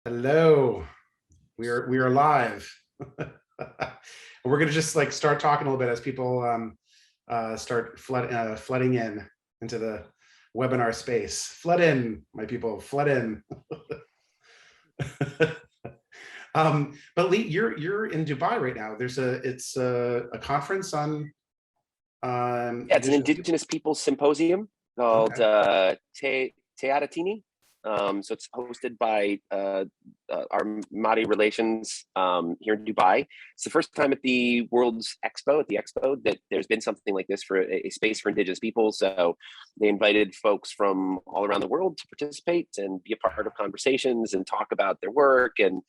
Hello, we are live. We're gonna just like start talking a little bit as people start flooding in into the webinar space. Flood in, my people, flood in. But Lee, you're in Dubai right now. It's a conference on it's an Indigenous Peoples Symposium called Te Aratini. So it's hosted by our Māori relations here in Dubai. It's the first time at the World's Expo, that there's been something like this for a space for Indigenous people. So they invited folks from all around the world to participate and be a part of conversations and talk about their work and,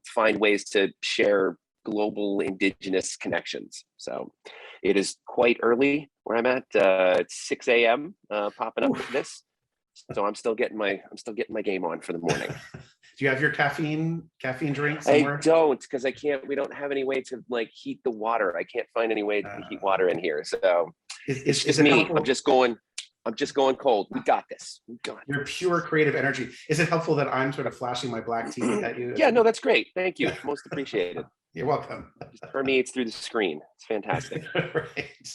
find ways to share global Indigenous connections. So it is quite early where I'm at. It's 6 a.m. Popping up with this. So I'm still getting my game on for the morning. Do you have your caffeine drink somewhere? I don't, because we don't have any way to like heat the water. I can't find any way to heat water in here. So it's just me. Helpful? I'm just going cold. We got this. Your pure creative energy. Is it helpful that I'm sort of flashing my black tea at you? Yeah, no, that's great. Thank you. Most appreciated. You're welcome. It just permeates through the screen. It's fantastic. Right.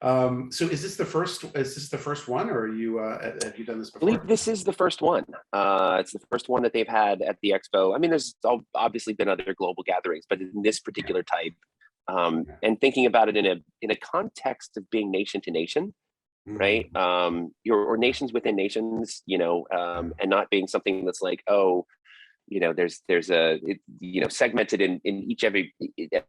So is this the first one, or have you done this before? I believe this is the first one. It's the first one that they've had at the expo. I mean, there's obviously been other global gatherings, but in this particular type, and thinking about it in a context of being nation to nation, right? Or nations within nations, and not being something that's like, there's a segmented in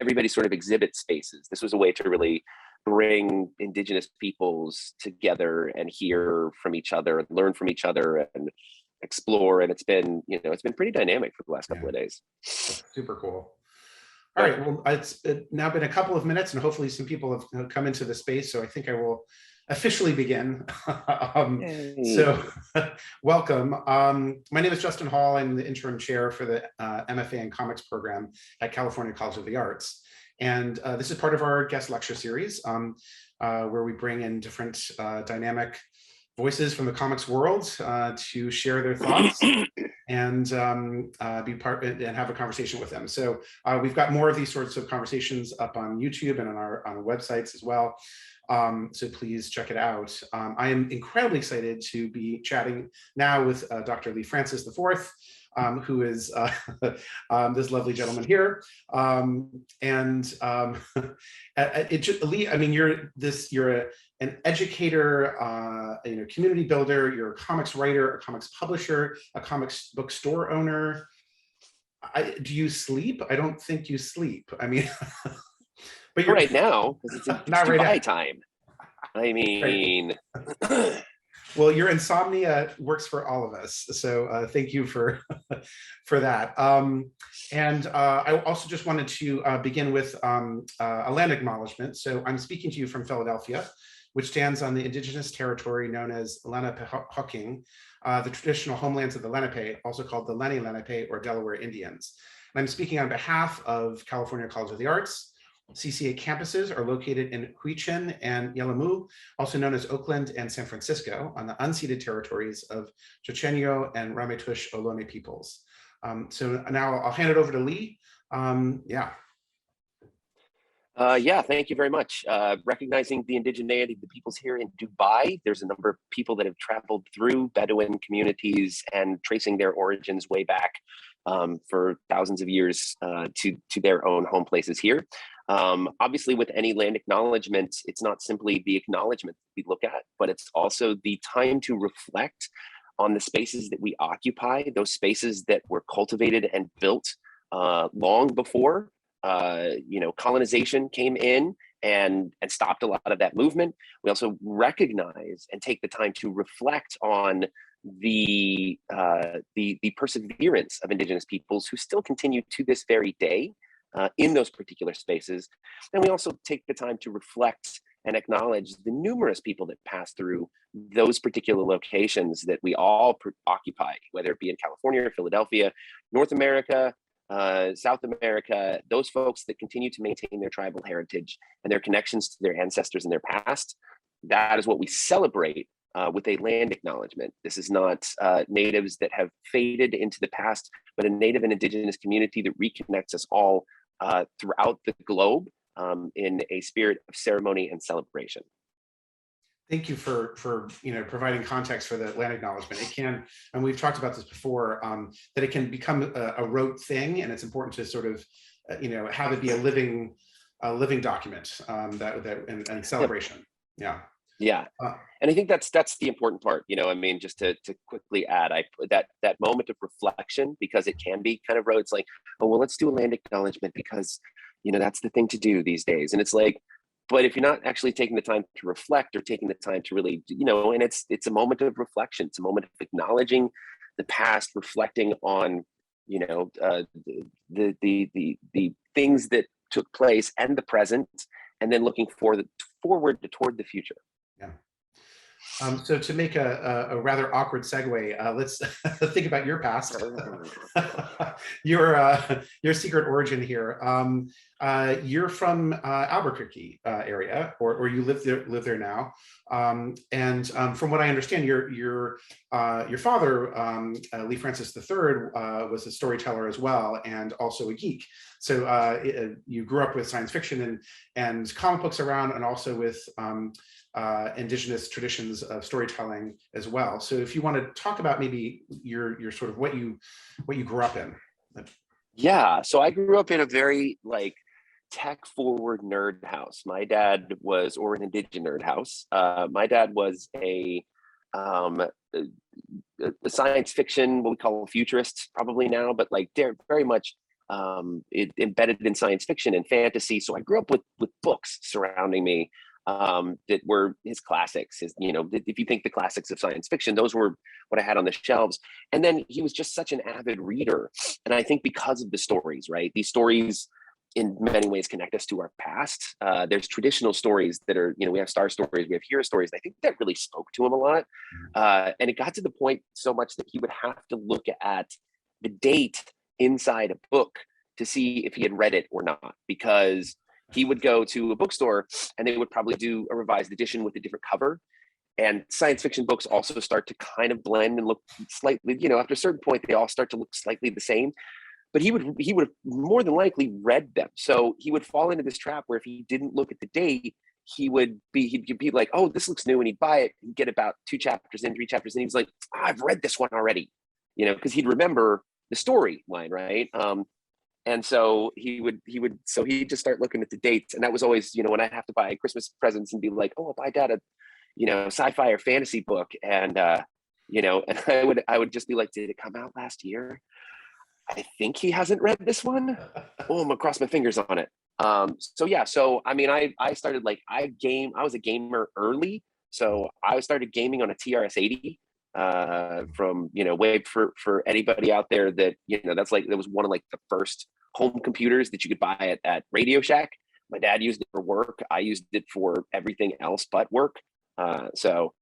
everybody sort of exhibits spaces. This was a way to really bring Indigenous peoples together and hear from each other and learn from each other and explore. And it's been pretty dynamic for the last couple of days. Super cool. All right, well, it's now been a couple of minutes and hopefully some people have come into the space. So I think I will officially begin. So welcome. My name is Justin Hall. I'm the interim chair for the MFA in Comics program at California College of the Arts. And this is part of our guest lecture series where we bring in different dynamic voices from the comics world to share their thoughts and be part and have a conversation with them. So we've got more of these sorts of conversations up on YouTube and on our websites as well. So please check it out. I am incredibly excited to be chatting now with Dr. Lee Francis IV, who is this lovely gentleman here. Lee, I mean, you're an educator, community builder, you're a comics writer, a comics publisher, a comics bookstore owner. Do you sleep? I don't think you sleep. I mean, but you're right now, because it's not Dubai right time. I mean, well, your insomnia works for all of us. So thank you for that. And I also just wanted to begin with a land acknowledgement. So I'm speaking to you from Philadelphia, which stands on the indigenous territory known as Lenapehoking, the traditional homelands of the Lenape, also called the Lenni Lenape or Delaware Indians. And I'm speaking on behalf of California College of the Arts. CCA campuses are located in Huichin and Yelamu, also known as Oakland and San Francisco, on the unceded territories of Chochenyo and Ramaytush Ohlone peoples. So now I'll hand it over to Lee. Thank you very much. Recognizing the indigeneity of the peoples here in Dubai, there's a number of people that have traveled through Bedouin communities and tracing their origins way back for thousands of years to their own home places here. Obviously, with any land acknowledgement, it's not simply the acknowledgement we look at, but it's also the time to reflect on the spaces that we occupy, those spaces that were cultivated and built long before colonization came in and stopped a lot of that movement. We also recognize and take the time to reflect on the perseverance of Indigenous peoples who still continue to this very day in those particular spaces. And we also take the time to reflect and acknowledge the numerous people that pass through those particular locations that we all occupy, whether it be in California or Philadelphia, North America, South America, those folks that continue to maintain their tribal heritage and their connections to their ancestors and their past. That is what we celebrate with a land acknowledgement. This is not natives that have faded into the past, but a Native and Indigenous community that reconnects us all throughout the globe in a spirit of ceremony and celebration. Thank you for providing context for the land acknowledgement. It can, and we've talked about this before, that it can become a rote thing, and it's important to sort of have it be a living document and celebration. Yeah. Yeah, and I think that's the important part. I mean, just to quickly add, that moment of reflection, because it can be kind of rote. It's like, oh well, let's do a land acknowledgement because that's the thing to do these days, and it's like, but if you're not actually taking the time to reflect or taking the time to really, and it's a moment of reflection. It's a moment of acknowledging the past, reflecting on, the things that took place and the present, and then looking forward toward the future. Yeah. So to make a rather awkward segue, let's think about your past, your secret origin here. You're from Albuquerque area, or you live there now, and from what I understand, your father, Lee Francis III, was a storyteller as well, and also a geek. So you grew up with science fiction and comic books around, and also with indigenous traditions of storytelling as well. So if you want to talk about maybe your sort of what you grew up in. Yeah, so I grew up in a very tech forward nerd house. My dad was, or an Indigenerd house. My dad was a science fiction, what we call futurists probably now, but they're very much embedded in science fiction and fantasy. So I grew up with books surrounding me that were his classics. If you think the classics of science fiction, those were what I had on the shelves. And then he was just such an avid reader. And I think because of the stories, right? These stories in many ways connect us to our past. There's traditional stories that are, we have star stories, we have hero stories. And I think that really spoke to him a lot. And it got to the point so much that he would have to look at the date inside a book to see if he had read it or not, because he would go to a bookstore and they would probably do a revised edition with a different cover. And science fiction books also start to kind of blend and look slightly, after a certain point, they all start to look slightly the same. But he would have more than likely read them. So he would fall into this trap where if he didn't look at the date, he'd be like, oh, this looks new, and he'd buy it and get about 2 chapters in, 3 chapters, and he was like, oh, I've read this one already, because he'd remember the storyline, right? And so he'd just start looking at the dates. And that was always, when I have to buy Christmas presents and be like, oh, I'll buy Dad a, sci-fi or fantasy book. And, and I would just be like, did it come out last year? I think he hasn't read this one. Oh, I'm gonna cross my fingers on it. So I mean, I started I was a gamer early. So I started gaming on a TRS-80. From way for anybody out there that that was one of the first home computers that you could buy at Radio Shack. My dad used it for work. I used it for everything else but work. So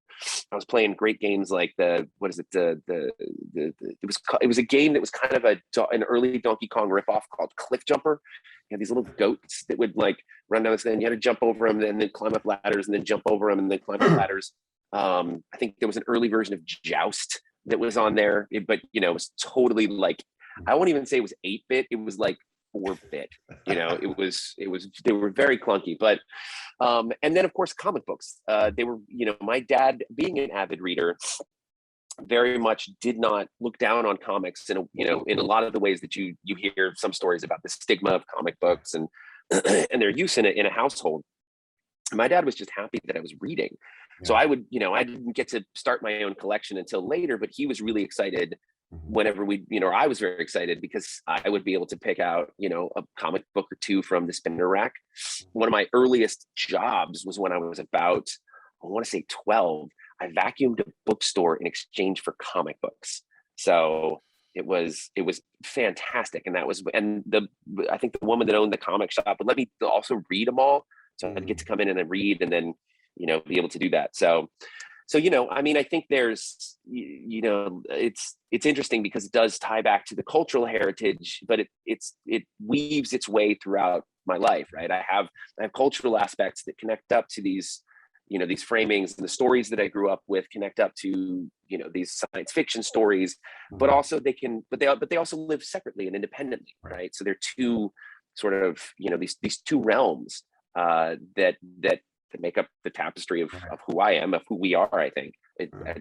I was playing great games like it was a game that was kind of an early Donkey Kong ripoff called Cliff Jumper. You had these little goats that would run down this thing. You had to jump over them and then climb up ladders and then jump over them and then climb up ladders. I think there was an early version of Joust that was on there, but it was totally I won't even say it was 8-bit. It was 4-bit. It was they were very clunky. But and then of course comic books. They were my dad, being an avid reader, very much did not look down on comics in a lot of the ways that you hear some stories about the stigma of comic books and and their use in a household. My dad was just happy that I was reading. So I would, I didn't get to start my own collection until later, but he was really excited whenever I was very excited because I would be able to pick out, a comic book or two from the spinner rack. One of my earliest jobs was when I was about, I want to say 12. I vacuumed a bookstore in exchange for comic books. So it was fantastic. And I think the woman that owned the comic shop would let me also read them all. So I'd get to come in and then read and then, be able to do that. So, I mean, I think there's, it's interesting because it does tie back to the cultural heritage, but it weaves its way throughout my life, right? I have cultural aspects that connect up to these you know, these framings and the stories that I grew up with connect up to, you know, these science fiction stories, but also they can, but they also live separately and independently, right? So they're two sort of, you know, these two realms that make up the tapestry of who I am, of who we are, I think,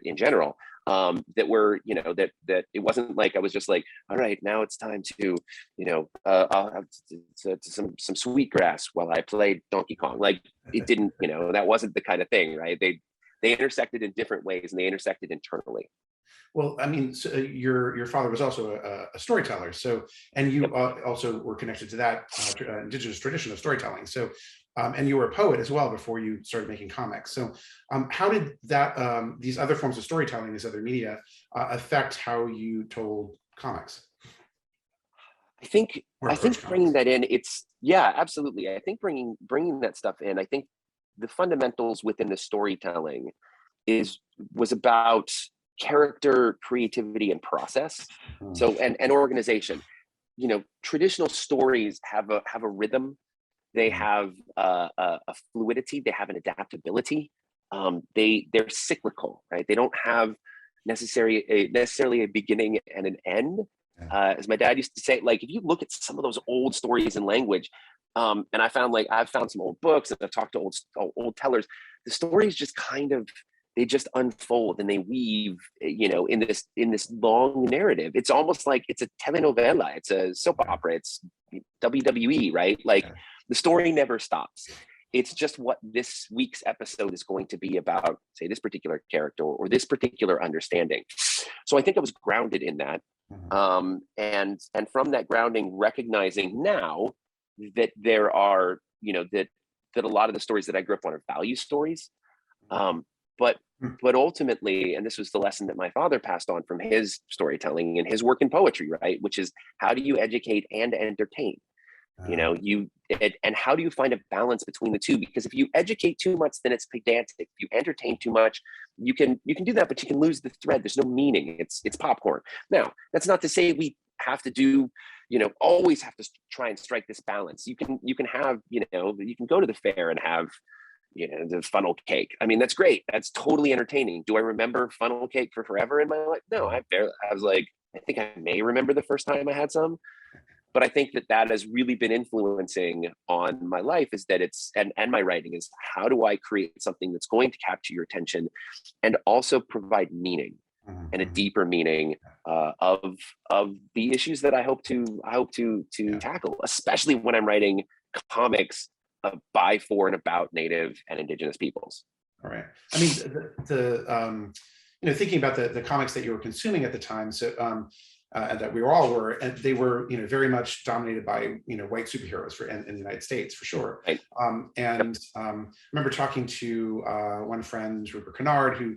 in general. That were, you know, that it wasn't like I was just like, all right, now it's time to, you know, I'll have some sweetgrass while I play Donkey Kong. Like, it didn't, you know, that wasn't the kind of thing, right? They intersected in different ways, and they intersected internally. Well, I mean, so your father was also a storyteller, so, and you also were connected to that indigenous tradition of storytelling. So, and you were a poet as well before you started making comics. So, how did that these other forms of storytelling, these other media, affect how you told comics? I think bringing that in, it's, yeah, absolutely. I think bringing that stuff in. I think the fundamentals within the storytelling was about character, creativity, and process. So, and organization. You know, traditional stories have a rhythm. They have a fluidity. They have an adaptability. They're cyclical, right? They don't have necessarily a beginning and an end. As my dad used to say, like, if you look at some of those old stories and language, and I've found some old books, and I've talked to old tellers, the stories just kind of, they just unfold and they weave, you know, in this long narrative. It's almost like it's a telenovela, it's a soap opera, it's WWE, right? Like, the story never stops. It's just what this week's episode is going to be about, say, this particular character or this particular understanding. So I think I was grounded in that. And from that grounding, recognizing now that there are, you know, that a lot of the stories that I grew up on are value stories. But ultimately, and this was the lesson that my father passed on from his storytelling and his work in poetry, right? Which is, how do you educate and entertain? You know, and how do you find a balance between the two? Because if you educate too much, then it's pedantic. If you entertain too much, you can do that, but you can lose the thread. There's no meaning. It's popcorn. Now, that's not to say we have to do, you know, always have to try and strike this balance. You can have, you know, you can go to the fair and have, you know, the funnel cake. I mean, that's great. That's totally entertaining. Do I remember funnel cake for forever in my life? No, I was like, I think I may remember the first time I had some. But I think that has really been influencing on my life, is that it's, and my writing is, how do I create something that's going to capture your attention and also provide meaning and a deeper meaning of the issues that I hope to tackle, especially when I'm writing comics by, for, and about Native and Indigenous peoples. All right. I mean, you know, thinking about the comics that you were consuming at the time, so and that we all were, and they were, you know, very much dominated by, you know, white superheroes in the United States, for sure. Right. I remember talking to one friend, Rupert Kennard, who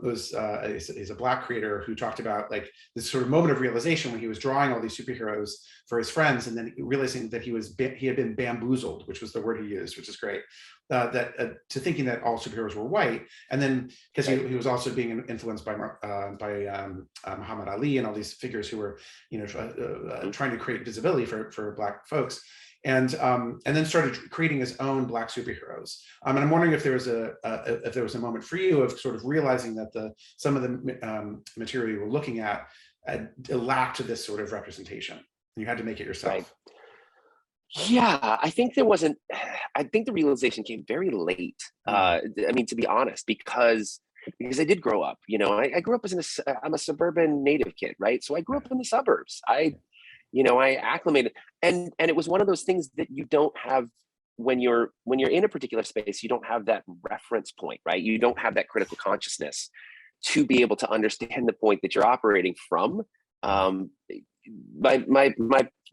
is a Black creator, who talked about, like, this sort of moment of realization when he was drawing all these superheroes for his friends, and then realizing that he had been bamboozled, which was the word he used, which is great. To thinking that all superheroes were white, and then because he was also being influenced by Muhammad Ali and all these figures who were, you know, trying to create visibility for Black folks, and then started creating his own Black superheroes. And I'm wondering if there was a moment for you of sort of realizing that some of the material you were looking at lacked this sort of representation, and you had to make it yourself. Right. Yeah, I think there wasn't. I think the realization came very late. I mean, to be honest, because I did grow up. You know, I grew up I'm a suburban Native kid, right? So I grew up in the suburbs. I acclimated, and it was one of those things that you don't have when you're in a particular space. You don't have that reference point, right? You don't have that critical consciousness to be able to understand the point that you're operating from.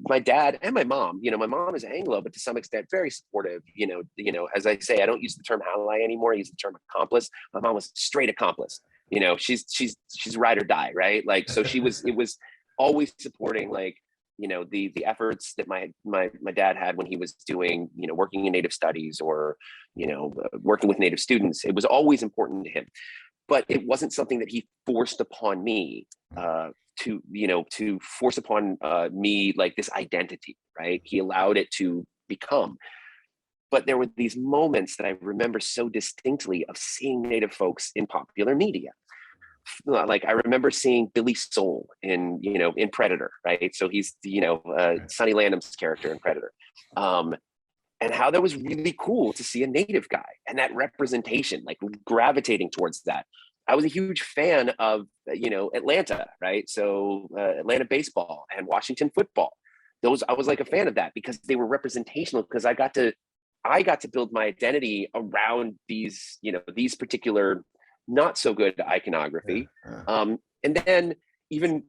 My dad and my mom, you know, my mom is Anglo, but to some extent very supportive. You know, as I say, I don't use the term ally anymore. I use the term accomplice. My mom was straight accomplice. You know, she's ride or die, right? Like, so it was always supporting, like, you know, the efforts that my dad had when he was doing, you know, working in Native studies, or, you know, working with Native students. It was always important to him, but it wasn't something that he forced upon me, to force upon me, like, this identity, right? He allowed it to become. But there were these moments that I remember so distinctly of seeing Native folks in popular media. Like I remember seeing Billy Soul in Predator, right? So he's Sonny Landham's character in Predator, and how that was really cool to see a Native guy and that representation, like gravitating towards that. I was a huge fan of Atlanta, right? So Atlanta baseball and Washington football. Those I was like a fan of that because they were representational. Because I got to build my identity around these particular not so good iconography. And then even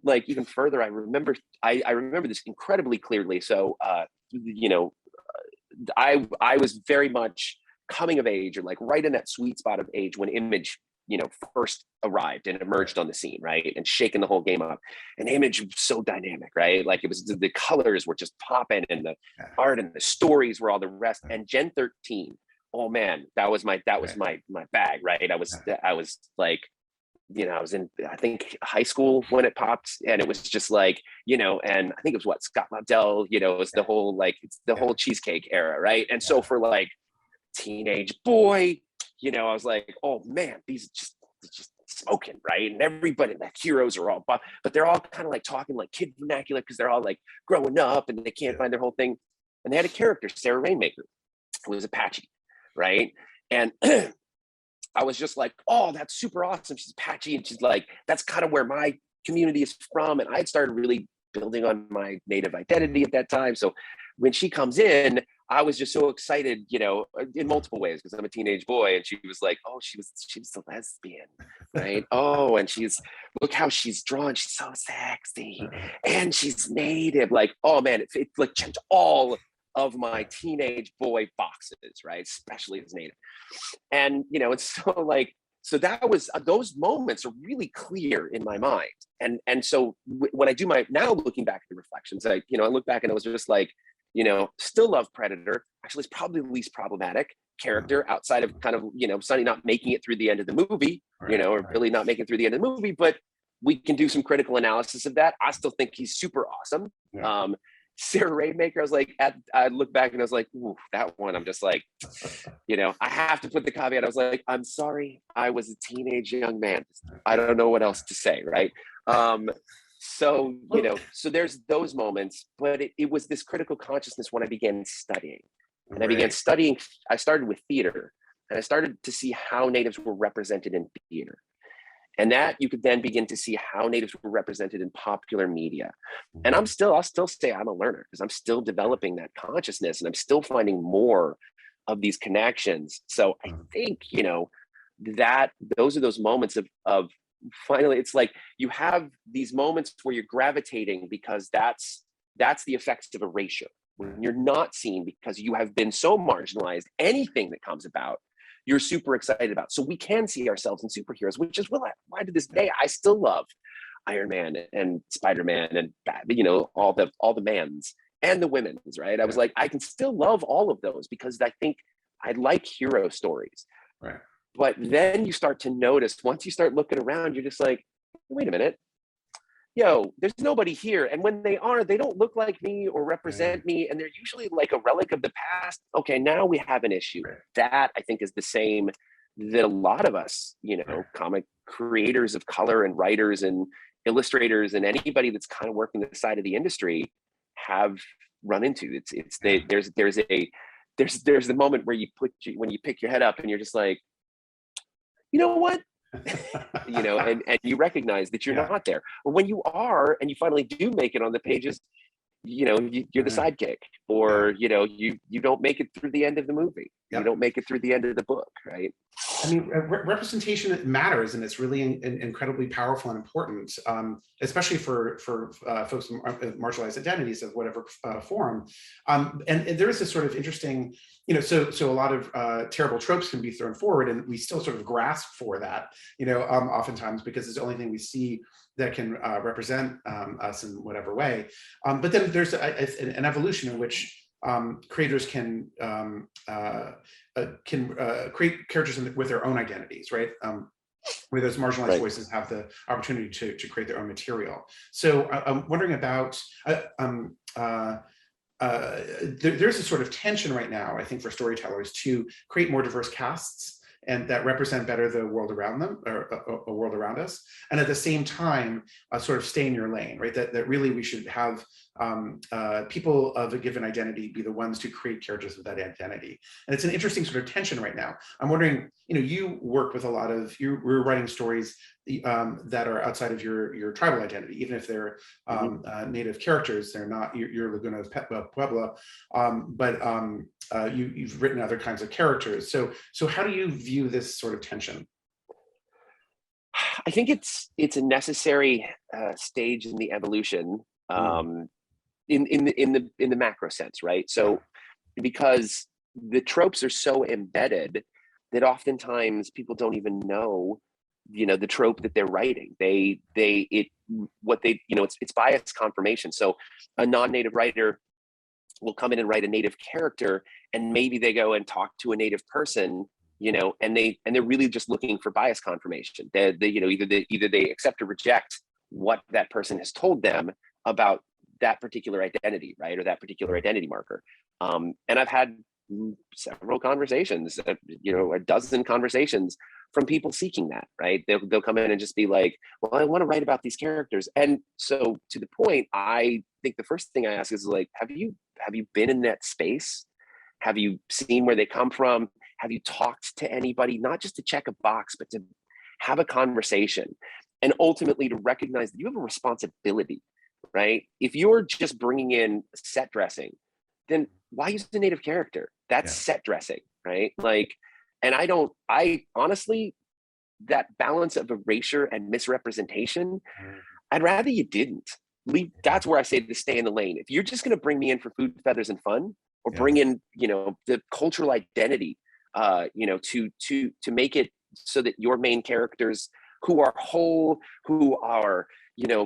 further, I remember this incredibly clearly. So I was very much coming of age, or like right in that sweet spot of age when Image first arrived and emerged on the scene, right, and shaking the whole game up. And Image was so dynamic, right? Like it was, the colors were just popping, and the art and the stories were all the rest. And Gen 13, oh man, that was my bag, right? I was like, I was in, I think, high school when it popped, and it was just like, and I think it was Scott Lobdell, it was the whole whole cheesecake era, right? And so for like teenage boy, I was like, oh man, these just smoking, right? And everybody, the heroes are all, but they're all kind of like talking like kid vernacular because they're all like growing up and they can't find their whole thing. And they had a character, Sarah Rainmaker, who was Apache, right? And I was just like, oh, that's super awesome. She's Apache, and she's like, that's kind of where my community is from. And I had started really building on my Native identity at that time. So when she comes in, I was just so excited, in multiple ways, because I'm a teenage boy. And she was like, oh, she was a lesbian, right? Oh, and look how she's drawn. She's so sexy, and she's Native. Like, oh man, it like checked all of my teenage boy boxes, right? Especially as Native. And, it's so that was, those moments are really clear in my mind. And so when I do now looking back at the reflections, I look back and I was just like, still love Predator. Actually, it's probably the least problematic character outside of kind of, Sonny not making it through the end of the movie, or Billy not making it through the end of the movie, but we can do some critical analysis of that. I still think he's super awesome. Yeah. Sarah Rainmaker, I was like, I look back and I was like, ooh, that one, I'm just like, I have to put the caveat. I was like, I'm sorry, I was a teenage young man. I don't know what else to say, right? So, so there's those moments, but it was this critical consciousness when I began studying. And I began studying, I started with theater, and I started to see how Natives were represented in theater. And that you could then begin to see how Natives were represented in popular media. And I'll still say I'm a learner, because I'm still developing that consciousness, and I'm still finding more of these connections. So I think, that those are those moments of finally, it's like you have these moments where you're gravitating, because that's the effects of erasure. When you're not seen because you have been so marginalized, anything that comes about, you're super excited about. So we can see ourselves in superheroes, which is why to this day I still love Iron Man and Spider-Man and all the mans and the women's, right? I was like, I can still love all of those because I think I like hero stories. Right. But then you start to notice, once you start looking around, you're just like, wait a minute, there's nobody here. And when they are, they don't look like me or represent me. And they're usually like a relic of the past. Okay, now we have an issue. Right. That I think is the same that a lot of us, comic creators of color and writers and illustrators and anybody that's kind of working the side of the industry have run into. There's the moment where when you pick your head up and you're just like, you know what? and you recognize that you're not there. Or when you are, and you finally do make it on the pages, you're the sidekick, or you don't make it through the end of the movie. You don't make it through the end of the book, right? I mean, representation matters, and it's really incredibly powerful and important, especially for folks with marginalized identities of whatever form. And there is this sort of interesting, so a lot of terrible tropes can be thrown forward, and we still sort of grasp for that, oftentimes, because it's the only thing we see that can represent us in whatever way. But then there's an evolution in which creators can create characters with their own identities, right? Where those marginalized voices have the opportunity to create their own material. So I'm wondering about there's a sort of tension right now, I think, for storytellers to create more diverse casts and that represent better the world around them, or a world around us, and at the same time sort of stay in your lane, right? That really we should have people of a given identity be the ones to create characters with that identity. And it's an interesting sort of tension right now. I'm wondering, you work with a lot of, we're writing stories that are outside of your tribal identity, even if they're native characters. They're not your Laguna Pueblo, but you've written other kinds of characters. So how do you view this sort of tension? I think it's a necessary stage in the evolution, in the macro sense, right? So because the tropes are so embedded that oftentimes people don't even know, the trope that they're writing. It's bias confirmation. So a non-native writer will come in and write a native character, and maybe they go and talk to a native person, and they're really just looking for bias confirmation. Either they accept or reject what that person has told them about that particular identity, right, or that particular identity marker. And I've had several conversations, a dozen conversations from people seeking that, right? They'll come in and just be like, well, I want to write about these characters. And so to the point, I think the first thing I ask is like, have you been in that space? Have you seen where they come from? Have you talked to anybody, not just to check a box, but to have a conversation, and ultimately to recognize that you have a responsibility, right? If you're just bringing in set dressing, then why use the native character? That's set dressing, right? Like, and I honestly, that balance of erasure and misrepresentation, I'd rather you didn't. That's where I say to stay in the lane. If you're just going to bring me in for food, feathers, and fun, or bring in, the cultural identity, to make it so that your main characters who are whole, who are,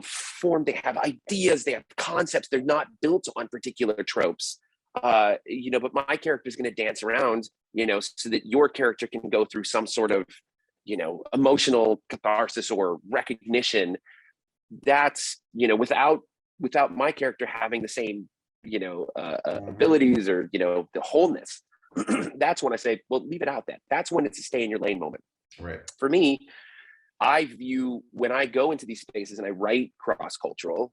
formed, they have ideas, they have concepts, they're not built on particular tropes. But my character is going to dance around, so that your character can go through some sort of, emotional catharsis or recognition. That's, without my character having the same, abilities or, the wholeness. That's when I say, well, leave it out then. That's when it's a stay in your lane moment. Right. For me, I view, when I go into these spaces and I write cross-cultural,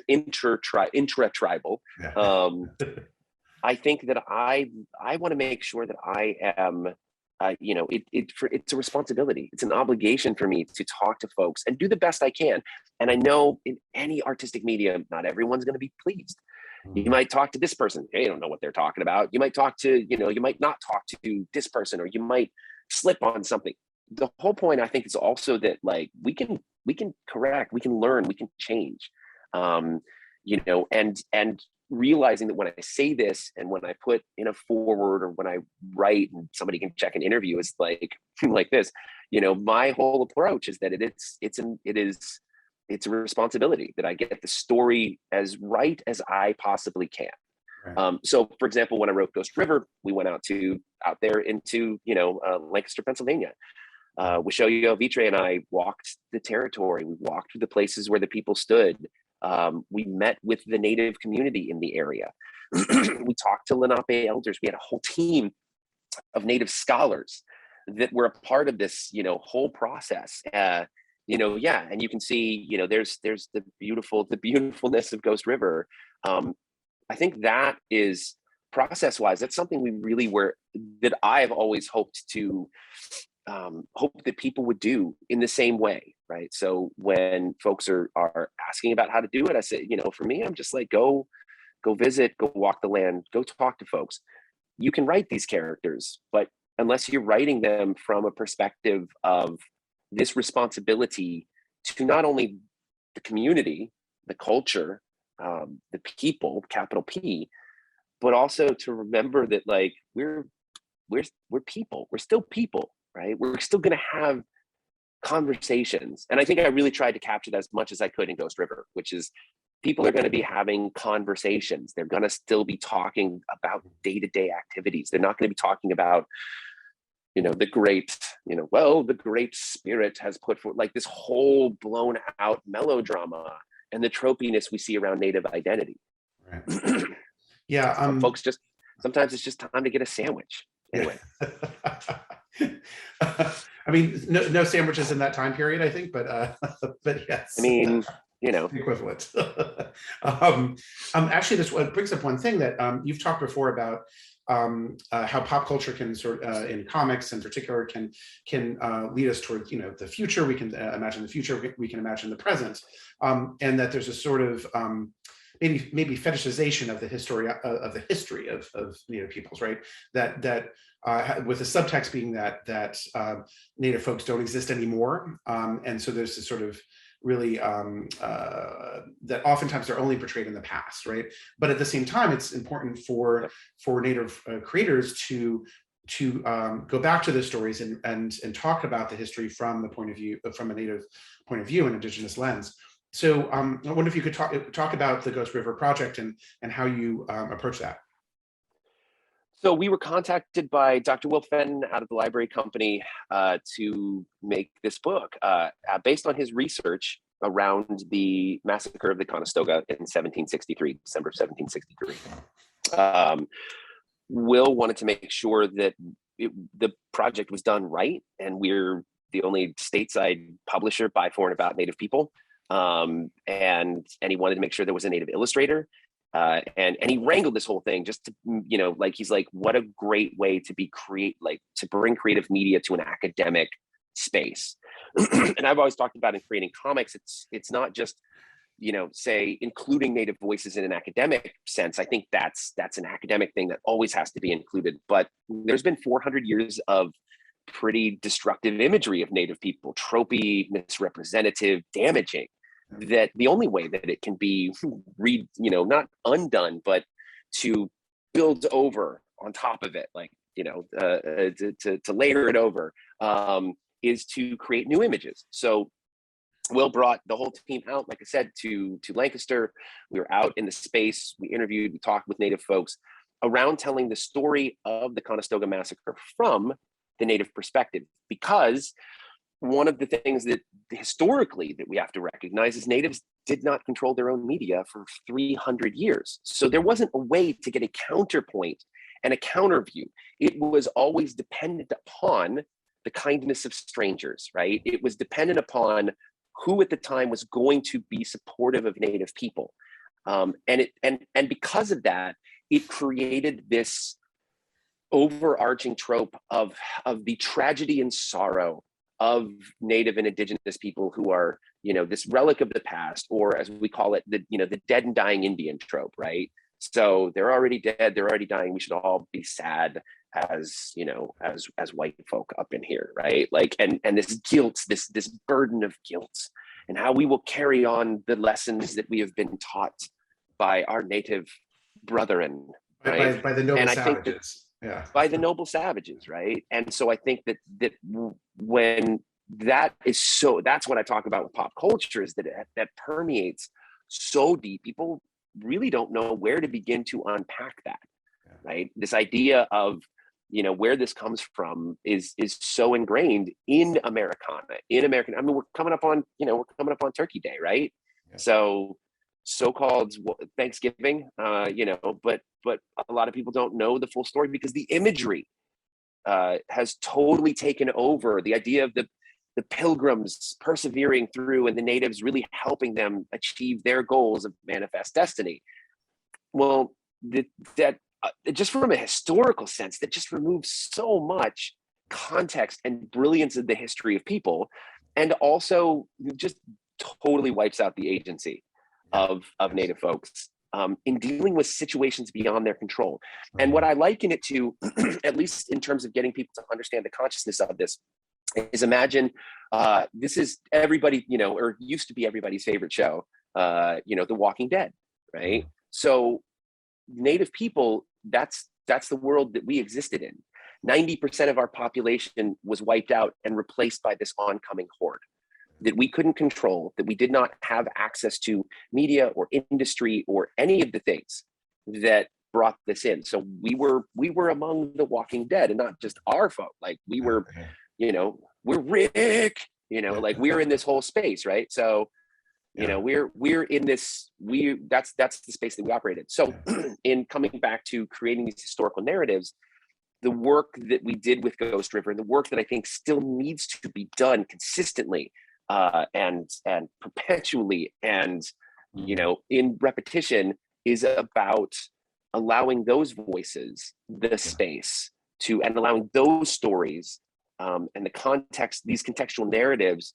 intra-tribal, I think that I want to make sure that I am, it's a responsibility. It's an obligation for me to talk to folks and do the best I can. And I know in any artistic medium, not everyone's going to be pleased. You might talk to this person, they don't know what they're talking about. You might talk to, you might not talk to this person, or you might slip on something. The whole point, I think, is also that like we can correct, we can learn, we can change, and realizing that when I say this and when I put in a forward or when I write and somebody can check an interview is like this, my whole approach is that it's a responsibility that I get the story as right as I possibly can. Right. So for example, when I wrote Ghost River, we went out there into, Lancaster, Pennsylvania. Wishoyo Vitre and I walked the territory. We walked through the places where the people stood. We met with the Native community in the area. We talked to Lenape elders. We had a whole team of Native scholars that were a part of this, whole process. And you can see, there's the beautifulness of Ghost River. I think that is process-wise, that's something we really that I've always hoped that people would do in the same way, right? So when folks are asking about how to do it, I say, for me, I'm just like, go visit, go walk the land, go talk to folks. You can write these characters, but unless you're writing them from a perspective of this responsibility to not only the community, the culture, the people, capital P, but also to remember that like we're people, we're still people, right? We're still going to have conversations. And I think I really tried to capture that as much as I could in Ghost River, which is people are going to be having conversations. They're going to still be talking about day-to-day activities. They're not going to be talking about, the great, the great spirit has put forth like this whole blown out melodrama and the tropiness we see around Native identity. Right. Yeah. Folks just, sometimes it's just time to get a sandwich. Anyway. I mean, no sandwiches in that time period, I think, but yes. I mean, you know, equivalent. Actually, this one brings up one thing that you've talked before about how pop culture can in comics in particular can lead us toward the future. We can imagine the future. We can imagine the present, and that there's a sort of maybe fetishization of the history of Native peoples, right? That with the subtext being that Native folks don't exist anymore, and so there's this sort of really that oftentimes they're only portrayed in the past, right? But at the same time, it's important for Native creators to go back to the stories and talk about the history from a Native point of view, an Indigenous lens. So I wonder if you could talk about the Ghost River Project and how you approach that. So we were contacted by Dr. Will Fenton out of the library company to make this book based on his research around the massacre of the Conestoga in 1763, December 1763. Will wanted to make sure that the project was done right, and we're the only stateside publisher by, for, and about Native people. And he wanted to make sure there was a Native illustrator. And he wrangled this whole thing just to, he's like, what a great way to to bring creative media to an academic space. And I've always talked about in creating comics, it's not just, say including Native voices in an academic sense. I think that's an academic thing that always has to be included. But there's been 400 years of pretty destructive imagery of Native people, tropey, misrepresentative, damaging, that the only way that it can be not undone, but to build over on top of it, to layer it over, is to create new images. So Will brought the whole team out, like I said, to Lancaster. We were out in the space, we interviewed, we talked with Native folks around telling the story of the Conestoga Massacre from the Native perspective, because one of the things that historically that we have to recognize is Natives did not control their own media for 300 years. So there wasn't a way to get a counterpoint and a counter view. It was always dependent upon the kindness of strangers, right? It was dependent upon who at the time was going to be supportive of Native people. And because of that, it created this overarching trope of the tragedy and sorrow of Native and Indigenous people who are, this relic of the past, or as we call it, the dead and dying Indian trope, right? So they're already dead, they're already dying. We should all be sad as white folk up in here, right? And this guilt, this burden of guilt, and how we will carry on the lessons that we have been taught by our Native brethren, right? By the noble savages. Yeah. By the noble savages, right? And so I think that when that is so, that's what I talk about with pop culture, is that permeates so deep. People really don't know where to begin to unpack that, right? This idea of, where this comes from is so ingrained in Americana, in American. I mean, we're coming up on Turkey Day, right? Yeah. So-called Thanksgiving, but a lot of people don't know the full story because the imagery has totally taken over. The idea of the pilgrims persevering through and the Natives really helping them achieve their goals of manifest destiny. Well, that just from a historical sense, that just removes so much context and brilliance of the history of people, and also just totally wipes out the agency of Native folks in dealing with situations beyond their control. And what I liken it to, at least in terms of getting people to understand the consciousness of this, is imagine this is everybody, or used to be everybody's favorite show, The Walking Dead, right? So Native people, that's the world that we existed in. 90% of our population was wiped out and replaced by this oncoming horde that we couldn't control, that we did not have access to media or industry or any of the things that brought this in. So we were among the Walking Dead, and not just our folk. Like we were, we're Rick, we were in this whole space, right? So You know, we're in this, that's the space that we operate in. So in coming back to creating these historical narratives, the work that we did with Ghost River, and the work that I think still needs to be done consistently and perpetually and, you know, in repetition, is about allowing those voices the space to, and allowing those stories and the context, these contextual narratives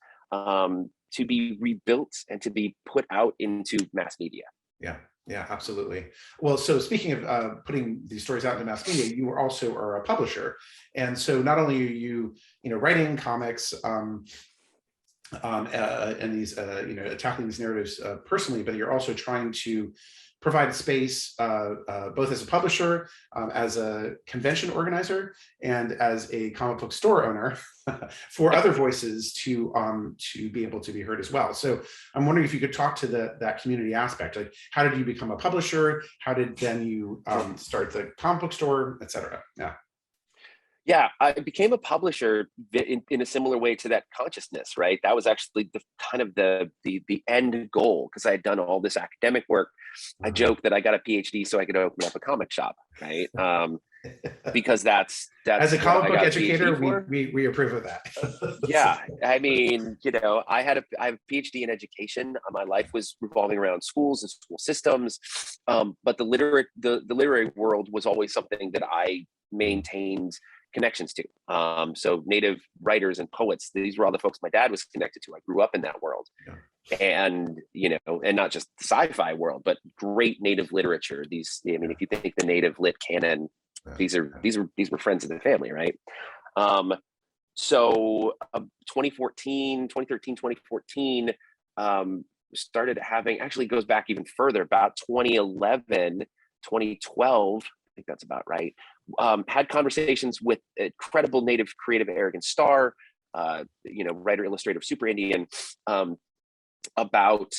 to be rebuilt and to be put out into mass media. Yeah, absolutely. Well, so speaking of putting these stories out into mass media, you also are a publisher, and so not only are you writing comics and these tackling these narratives personally, but you're also trying to provide space both as a publisher, as a convention organizer, and as a comic book store owner for other voices to be able to be heard as well. So I'm wondering if you could talk to that community aspect. Like, how did you become a publisher? How did then you start the comic book store, et cetera? Yeah, I became a publisher in a similar way to that consciousness, right? That was actually the kind of the end goal, because I had done all this academic work. I joke that I got a PhD so I could open up a comic shop, right? Because that's as a comic book educator, we approve of that. Yeah, I mean, I have a PhD in education. My life was revolving around schools and school systems, but the literary world was always something that I maintained connections to. So Native writers and poets, these were all the folks my dad was connected to. I grew up in that world. And and not just the sci-fi world, but great Native literature. These, I mean, if you think the Native lit canon, these were friends of the family, right? So 2013, 2014, started having, actually goes back even further, about 2011, 2012, I think that's about right. Had conversations with a credible Native creative Aragon Starr, writer, illustrator of Super Indian, about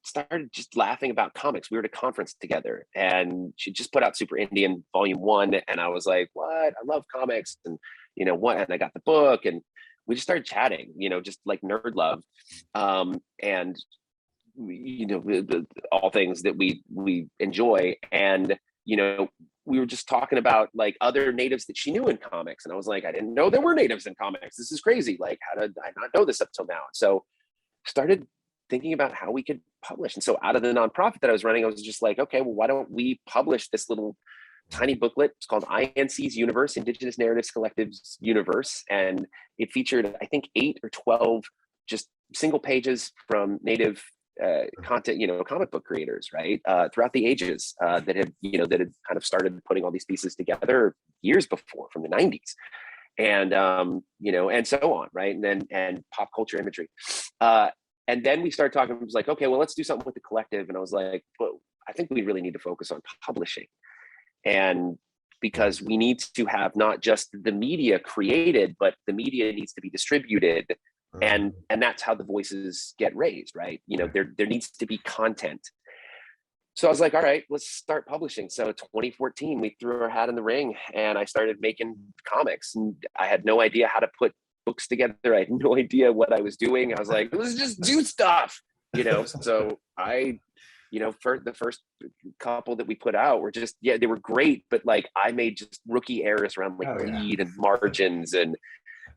started laughing about comics. We were at a conference together and she just put out Super Indian Volume 1. And I was like, what? I love comics. And what? And I got the book and we just started chatting, just like nerd love. And all things that we enjoy. And, we were just talking about like other natives that she knew in comics. And I was like, I didn't know there were natives in comics. This is crazy. Like, how did I not know this up till now? So started thinking about how we could publish. And so out of the nonprofit that I was running, I was just like, okay, well, why don't we publish this little tiny booklet? It's called INC's Universe, Indigenous Narratives Collective's Universe. And it featured, I think, 8 or 12 just single pages from Native content, comic book creators, right, throughout the ages that had kind of started putting all these pieces together years before, from the 90s, and and so on, right, and pop culture imagery, and then we started talking. It was like, okay, well, let's do something with the collective, and I was like, well, I think we really need to focus on publishing, and because we need to have not just the media created, but the media needs to be distributed. And that's how the voices get raised, right? There needs to be content. So I was like, all right, let's start publishing. So 2014, we threw our hat in the ring and I started making comics. And I had no idea how to put books together. I had no idea what I was doing. I was like, let's just do stuff, So I, for the first couple that we put out were just, they were great. But like, I made just rookie errors around like bleed and margins and,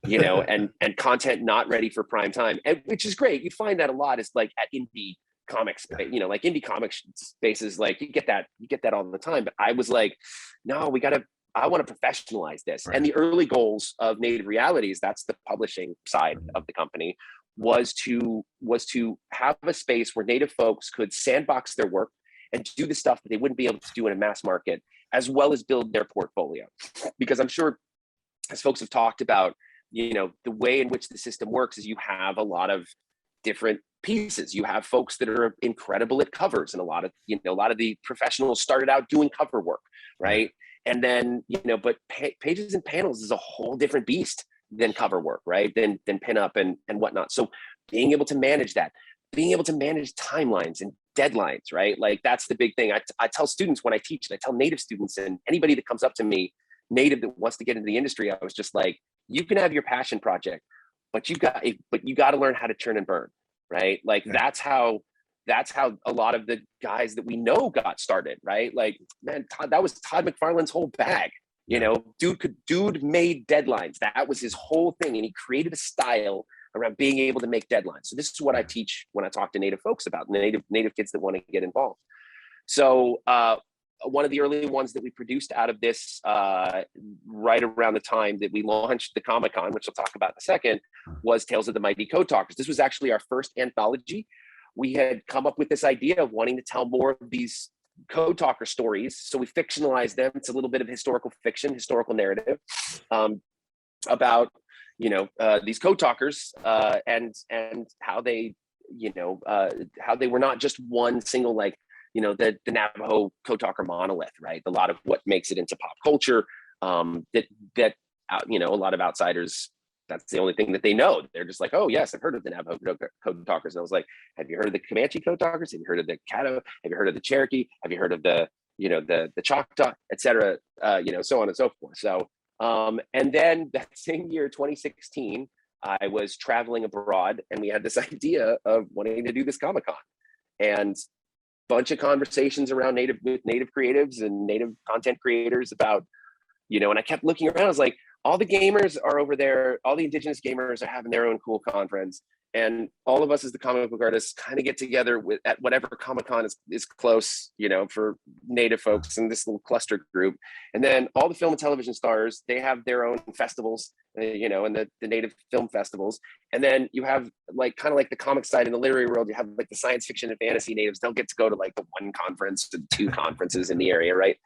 and content not ready for prime time, and which is great. You find that a lot is like at indie comics, like indie comics spaces, like you get that all the time. But I was like, no, I want to professionalize this. Right. And the early goals of Native Realities, that's the publishing side of the company, was to have a space where Native folks could sandbox their work and do the stuff that they wouldn't be able to do in a mass market, as well as build their portfolio. Because I'm sure, as folks have talked about, the way in which the system works is you have a lot of different pieces. You have folks that are incredible at covers, and a lot of the professionals started out doing cover work, right? And then, but pages and panels is a whole different beast than cover work, right? Than pinup and whatnot. So being able to manage that, being able to manage timelines and deadlines, right? Like that's the big thing. I tell students when I teach, and I tell Native students and anybody that comes up to me, Native that wants to get into the industry, I was just like, you can have your passion project, but you got to learn how to churn and burn, right? Like that's how that's how a lot of the guys that we know got started, right? Like, man, that was Todd McFarlane's whole bag. You know, dude made deadlines. That was his whole thing. And he created a style around being able to make deadlines. So this is what I teach when I talk to Native folks about, Native kids that want to get involved. So one of the early ones that we produced out of this right around the time that we launched the Comic-Con, which I'll talk about in a second, was Tales of the Mighty Code Talkers. This was actually our first anthology. We had come up with this idea of wanting to tell more of these code talker stories. So we fictionalized them. It's a little bit of historical fiction, historical narrative about, these code talkers and how they, how they were not just one single, like, the Navajo code talker monolith, right? A lot of what makes it into pop culture that a lot of outsiders, that's the only thing that they know. They're just like, oh yes, I've heard of the Navajo code talkers. And I was like, have you heard of the Comanche code talkers? Have you heard of the Caddo? Have you heard of the Cherokee? Have you heard of the, the Choctaw, et cetera, so on and so forth. So, and then that same year, 2016, I was traveling abroad and we had this idea of wanting to do this Comic-Con, and bunch of conversations around with native creatives and native content creators about, and I kept looking around. I was like, all the gamers are over there. All the Indigenous gamers are having their own cool conference. And all of us as the comic book artists kind of get together at whatever Comic-Con is close, for Native folks in this little cluster group. And then all the film and television stars, they have their own festivals, and the Native film festivals. And then you have kind of like the comic side in the literary world, you have like the science fiction and fantasy natives. They'll get to go to like the one conference to two conferences in the area, right?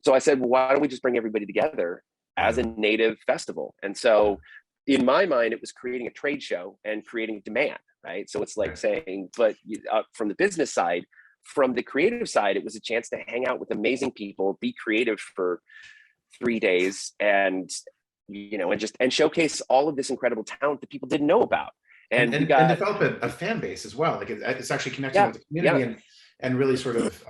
So I said, well, why don't we just bring everybody together as a Native festival? And so in my mind, it was creating a trade show and creating demand, right? So it's like saying, but from the business side, from the creative side, it was a chance to hang out with amazing people, be creative for 3 days, and and showcase all of this incredible talent that people didn't know about. And develop a fan base as well. Like it's actually connecting with the community and really sort of,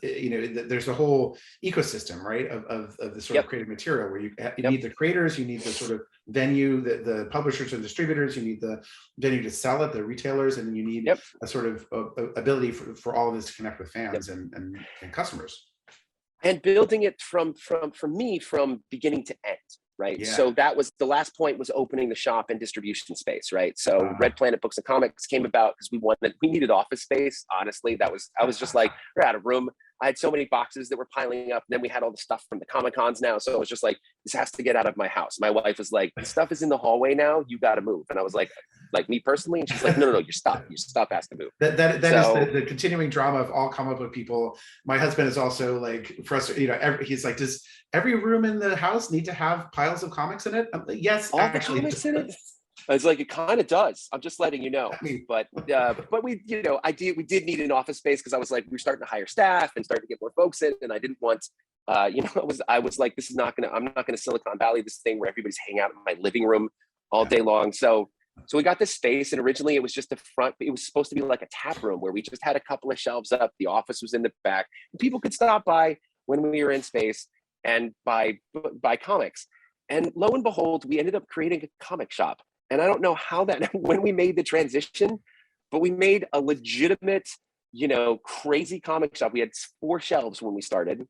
there's a whole ecosystem, right, of the sort of creative material where you need the creators, you need the sort of venue, the publishers and distributors, you need the venue to sell it, the retailers, and you need a sort of ability for all of this to connect with fans and customers. And building it from beginning to end. Right. Yeah. So that was the last point, was opening the shop and distribution space. Right. So Red Planet Books and Comics came about because we needed office space. Honestly, I was just like, we're out of room. I had so many boxes that were piling up. And then we had all the stuff from the Comic-Cons now. So it was just like, this has to get out of my house. My wife was like, the stuff is in the hallway now. You got to move. And I was like me personally. And she's like, no, your stuff has to move. That is the continuing drama of all comic book people. My husband is also like frustrated. He's like, does every room in the house need to have piles of comics in it? I'm like, yes, all actually. The comics in it? It's like, it kind of does. I'm just letting you know. But we, we did need an office space because I was like, we're starting to hire staff and starting to get more folks in, and I didn't want, I was like, I'm not gonna Silicon Valley this thing where everybody's hanging out in my living room all day long. So we got this space, and originally it was just the front. It was supposed to be like a tap room where we just had a couple of shelves up. The office was in the back, and people could stop by when we were in space and buy comics. And lo and behold, we ended up creating a comic shop. And I don't know how when we made the transition, but we made a legitimate, crazy comic shop. We had 4 shelves when we started,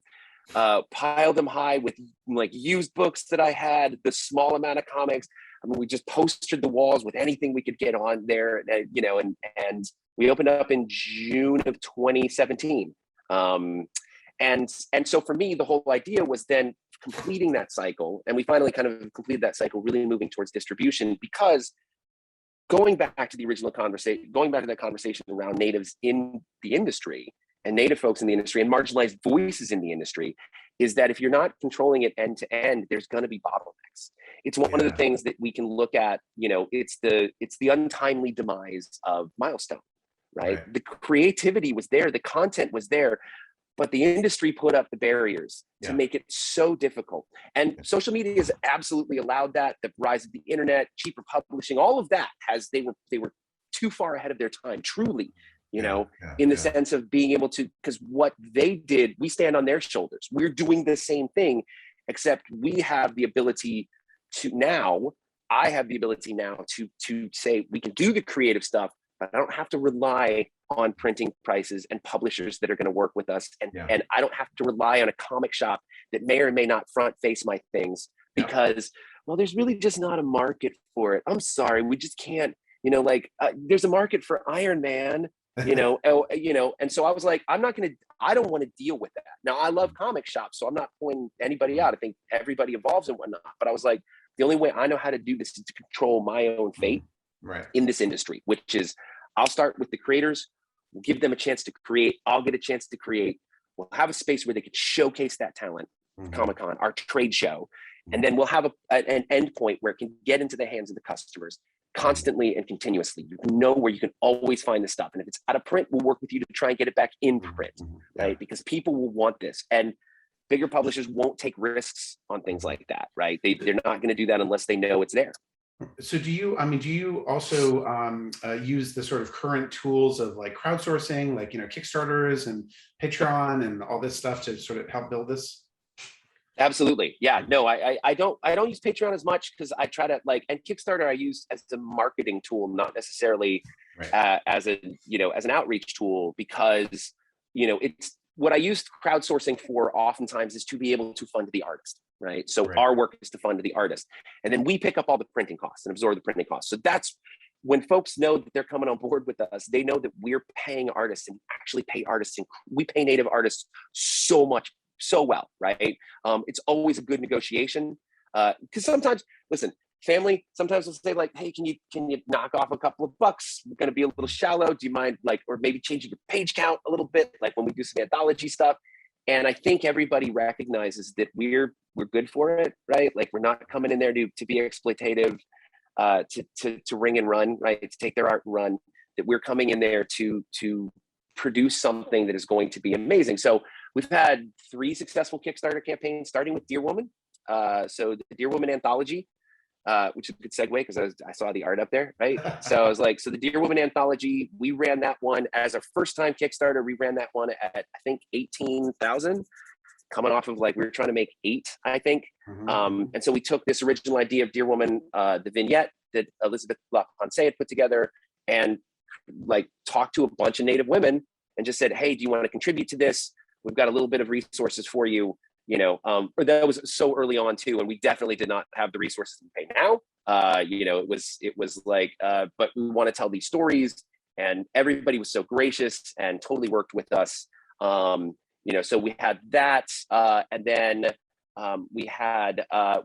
piled them high with like used books that I had, the small amount of comics. I mean, we just posted the walls with anything we could get on there, and we opened up in June of 2017. And so for me, the whole idea was then completing that cycle. And we finally kind of completed that cycle, really moving towards distribution, because going back to that conversation around natives in the industry and Native folks in the industry and marginalized voices in the industry, is that if you're not controlling it end to end, there's going to be bottlenecks. It's one of the things that we can look at, it's the untimely demise of Milestone, right? The creativity was there, the content was there, but the industry put up the barriers to make it so difficult. And social media has absolutely allowed that. The rise of the internet, cheaper publishing, all of that they were too far ahead of their time, truly, in the sense of being able to, because what they did, we stand on their shoulders. We're doing the same thing, except we have the ability I have the ability now to say we can do the creative stuff, but I don't have to rely on printing prices and publishers that are going to work with us. And I don't have to rely on a comic shop that may or may not front face my things because, well, there's really just not a market for it. I'm sorry, we just can't, there's a market for Iron Man, and so I was like, I don't want to deal with that. Now I love comic shops, so I'm not pulling anybody out. I think everybody evolves and whatnot, but I was like, the only way I know how to do this is to control my own fate in this industry, which is I'll start with the creators, we'll give them a chance to create, I'll get a chance to create, we'll have a space where they could showcase that talent, Comic-Con, our trade show, and then we'll have an end point where it can get into the hands of the customers constantly and continuously. You know where you can always find the stuff. And if it's out of print, we'll work with you to try and get it back in print, right? Because people will want this. And bigger publishers won't take risks on things like that, right? They're not going to do that unless they know it's there. So do you also use the sort of current tools of like crowdsourcing, like, Kickstarters and Patreon and all this stuff to sort of help build this? Absolutely. Yeah, no, I don't use Patreon as much because I try to and Kickstarter I use as a marketing tool, not necessarily as an outreach tool, because, it's what I use crowdsourcing for oftentimes is to be able to fund the artist, right? So our work is to fund the artist. And then we pick up all the printing costs and absorb the printing costs. So that's when folks know that they're coming on board with us, they know that we're paying artists and actually pay artists. And we pay Native artists so well, right? It's always a good negotiation. Because sometimes, listen, family sometimes will say like, hey, can you knock off a couple of bucks? We're gonna be a little shallow. Do you mind or maybe changing your page count a little bit, like when we do some anthology stuff? And I think everybody recognizes that we're good for it, right? Like we're not coming in there to be exploitative, to ring and run, right? To take their art and run. That we're coming in there to produce something that is going to be amazing. So we've had 3 successful Kickstarter campaigns, starting with Dear Woman. So the Dear Woman anthology, which is a good segue because I saw the art up there, right? So I was like, so the Dear Woman anthology, we ran that one as a first time Kickstarter. We ran that one at, I think, 18,000, coming off of we were trying to make 8, I think. And so we took this original idea of Dear Woman, the vignette that Elizabeth LaPonce had put together, and talked to a bunch of Native women and just said, hey, do you want to contribute to this? We've got a little bit of resources for you. Or that was so early on too, and we definitely did not have the resources we pay now. It was but we want to tell these stories, and everybody was so gracious and totally worked with us. So we had that, and then we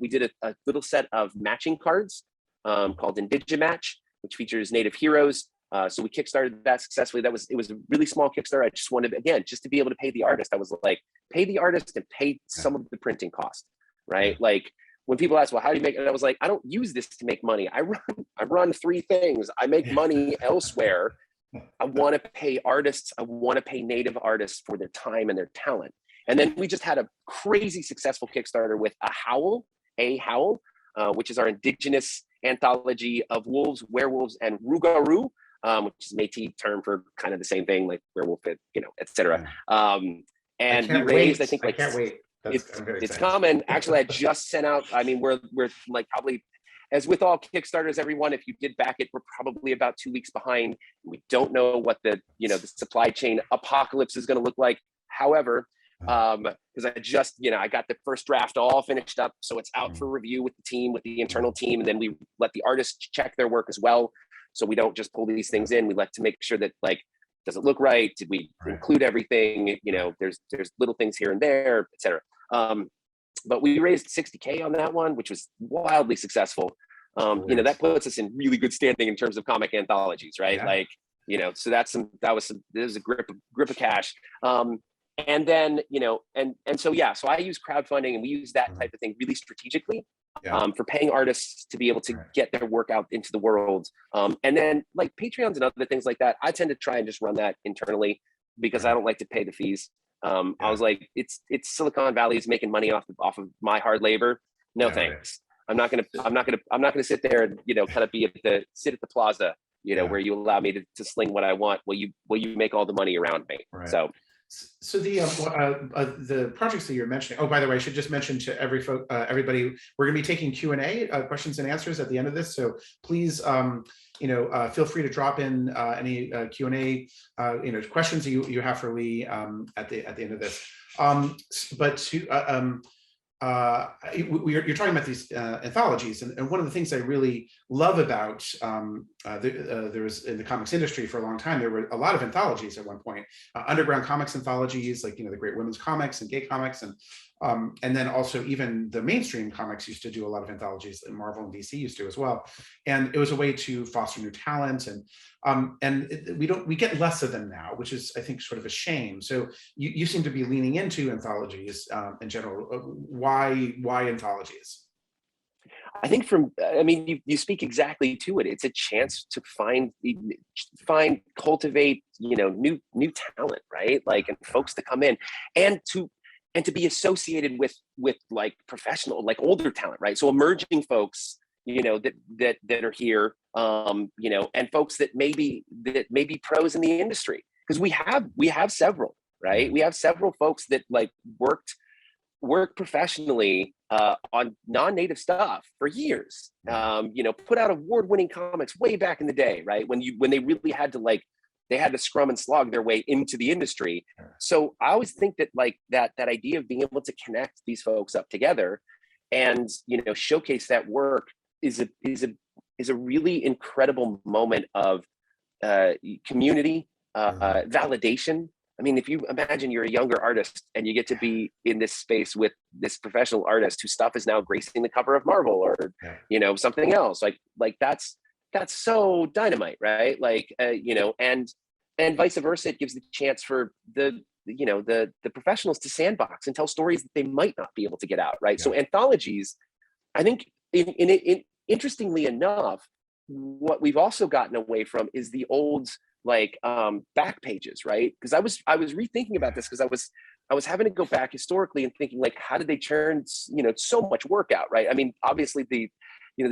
did a little set of matching cards called Indigimatch, which features Native heroes. So we kickstarted that successfully. It was a really small Kickstarter. I just wanted, again, just to be able to pay the artist. I was like, pay the artist and pay some of the printing cost, right? Like when people ask, well, how do you make it? And I was like, I don't use this to make money. I run 3 things. I make money elsewhere. I want to pay artists. I want to pay Native artists for their time and their talent. And then we just had a crazy successful Kickstarter with A Howl, which is our Indigenous anthology of wolves, werewolves, and Rougarou, which is Métis term for kind of the same thing, like werewolf, etc. And we raised, I think, I can't wait. It's coming. Actually, I just sent out. I mean, we're probably, as with all Kickstarters, everyone, if you did back it, we're probably about 2 weeks behind. We don't know what the supply chain apocalypse is going to look like. However, because I just, I got the first draft all finished up, so it's out for review with the team, with the internal team, and then we let the artists check their work as well. So we don't just pull these things in. We like to make sure that does it look right? Did we include everything? There's little things here and there, etc. But we raised $60K on that one, which was wildly successful. That puts us in really good standing in terms of comic anthologies, right? Yeah. So there was a grip of cash. And then, so I use crowdfunding, and we use that type of thing really strategically for paying artists to be able to get their work out into the world. And then Patreons and other things like that, I tend to try and just run that internally because I don't like to pay the fees. I was like, it's Silicon Valley is making money off of my hard labor. No, thanks. I'm not gonna sit there and kind of sit at the plaza, where you allow me to sling what I want. Will you make all the money around me? So So the projects that you're mentioning. Oh, by the way, I should just mention to everybody, we're going to be taking Q&A, questions and answers at the end of this. So please, feel free to drop in any Q&A, questions you have for Lee at the end of this. You're talking about these anthologies, and one of the things I really love about there was in the comics industry for a long time, there were a lot of anthologies at one point, underground comics anthologies, like the great women's comics and gay comics, and then also even the mainstream comics used to do a lot of anthologies, and Marvel and DC used to as well. And it was a way to foster new talent, and we get less of them now, which is, I think, sort of a shame. So you seem to be leaning into anthologies in general. Why anthologies? I think you speak exactly to it. It's a chance to cultivate, new talent, right? Like, and folks to come in and to be associated with like professional, like older talent, right? So emerging folks, that are here, and folks that may be pros in the industry, because we have several, right? We have several folks that like work professionally on non-native stuff for years, put out award-winning comics way back in the day, right? When they really had to they had to scrum and slog their way into the industry. So I always think that that idea of being able to connect these folks up together and, showcase that work is a really incredible moment of community, validation. I mean, if you imagine you're a younger artist and you get to be in this space with this professional artist whose stuff is now gracing the cover of Marvel or, something else, like that's so dynamite, right? And vice versa, it gives the chance for the professionals to sandbox and tell stories that they might not be able to get out, right? So anthologies, I think, interestingly enough, what we've also gotten away from is the old back pages, right? Because I was rethinking about this, because I was having to go back historically and thinking, how did they churn so much work out, right? I mean, obviously the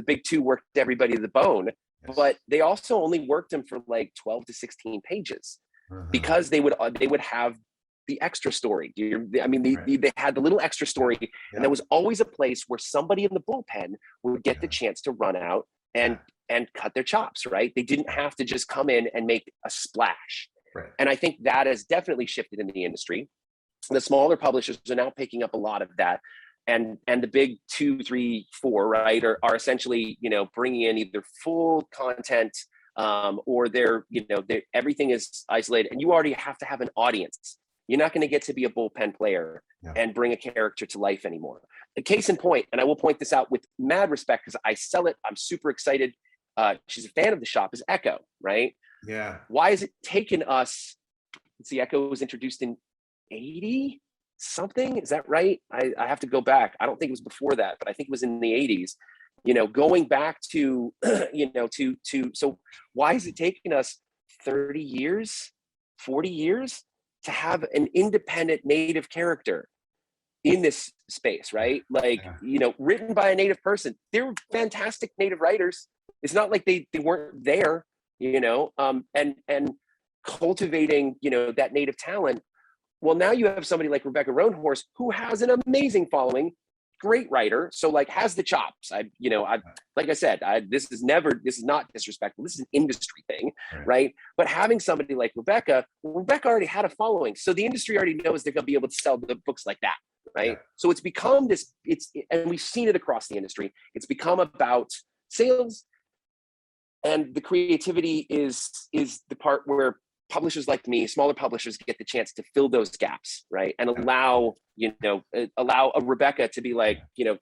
big two worked everybody to the bone, but they also only worked them for 12 to 16 pages, because they would have the extra story. They had the little extra story, and there was always a place where somebody in the bullpen would get the chance to run out and cut their chops, right? They didn't have to just come in and make a splash. Right. And I think that has definitely shifted in the industry. The smaller publishers are now picking up a lot of that. And the big 2, 3, 4, right, are essentially, bringing in either full content, or everything is isolated, and you already have to have an audience. You're not going to get to be a bullpen player and bring a character to life anymore. The case in point, and I will point this out with mad respect because I sell it, I'm super excited. She's a fan of the shop, is Echo, right? Yeah. Why has it taken us? Let's see, Echo was introduced in 80 something. Is that right? I have to go back. I don't think it was before that, but I think it was in the 80s. Going back to, so why is it taking us 30 years, 40 years to have an independent native character in this space, right? Written by a native person. They're fantastic native writers. It's not like they weren't there, and cultivating, that native talent. Well, now you have somebody like Rebecca Roanhorse, who has an amazing following, great writer. So has the chops. Like I said, this is not disrespectful. This is an industry thing, right? But having somebody like Rebecca already had a following. So the industry already knows they're going to be able to sell the books like that, right? Yeah. So it's become and we've seen it across the industry. It's become about sales, and the creativity is the part where publishers like me, smaller publishers, get the chance to fill those gaps, right? And allow a Rebecca to be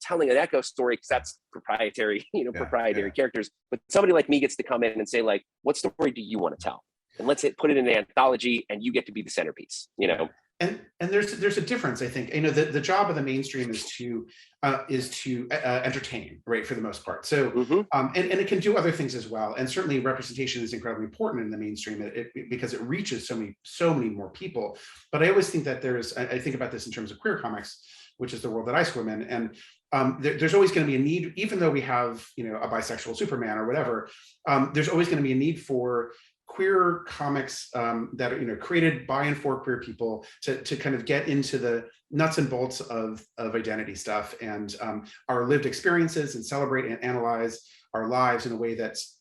telling an Echo story, because that's proprietary, characters. But somebody like me gets to come in and say, what story do you want to tell? And let's put it in an anthology, and you get to be the centerpiece, And there's a difference, I think. The job of the mainstream is to entertain, right, for the most part. So and it can do other things as well. And certainly representation is incredibly important in the mainstream because it reaches so many more people. But I always think that I think about this in terms of queer comics, which is the world that I swim in. And there's always going to be a need, even though we have a bisexual Superman or whatever. There's always going to be a need for queer comics that are created by and for queer people to kind of get into the nuts and bolts of identity stuff and our lived experiences and celebrate and analyze our lives in a way that's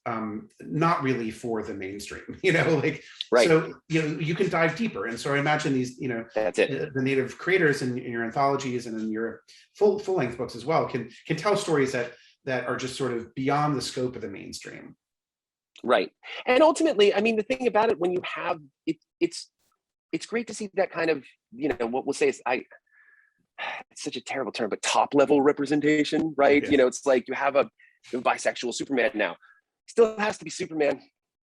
not really for the mainstream, like, right. So, you can dive deeper. And so I imagine these, that's it. The Native creators in your anthologies and in your full-length books as well can tell stories that are just sort of beyond the scope of the mainstream. Right. And ultimately, I mean, the thing about it, when you have it, it's great to see that kind of, what we'll say is, it's such a terrible term, but top level representation, right? Yeah. It's like you have a bisexual Superman now, still has to be Superman.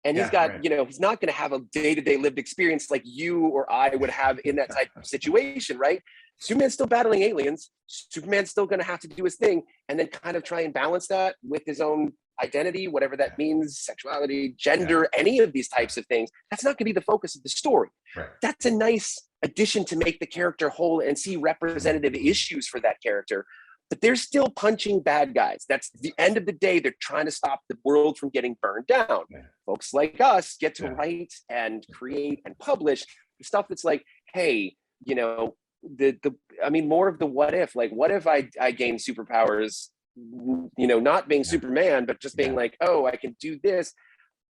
And he's got, right. He's not going to have a day-to-day lived experience like you or I would have in that type of situation, right? Superman's still battling aliens. Superman's still going to have to do his thing and then kind of try and balance that with his own identity, whatever that means, sexuality, gender, any of these types of things. That's not going to be the focus of the story. Right. That's a nice addition to make the character whole and see representative issues for that character. But they're still punching bad guys. That's the end of the day. They're trying to stop the world from getting burned down. Yeah. Folks like us get to write and create and publish stuff that's like, hey, more of the what if, like, what if I gain superpowers, not being Superman, but just being like, oh, I can do this,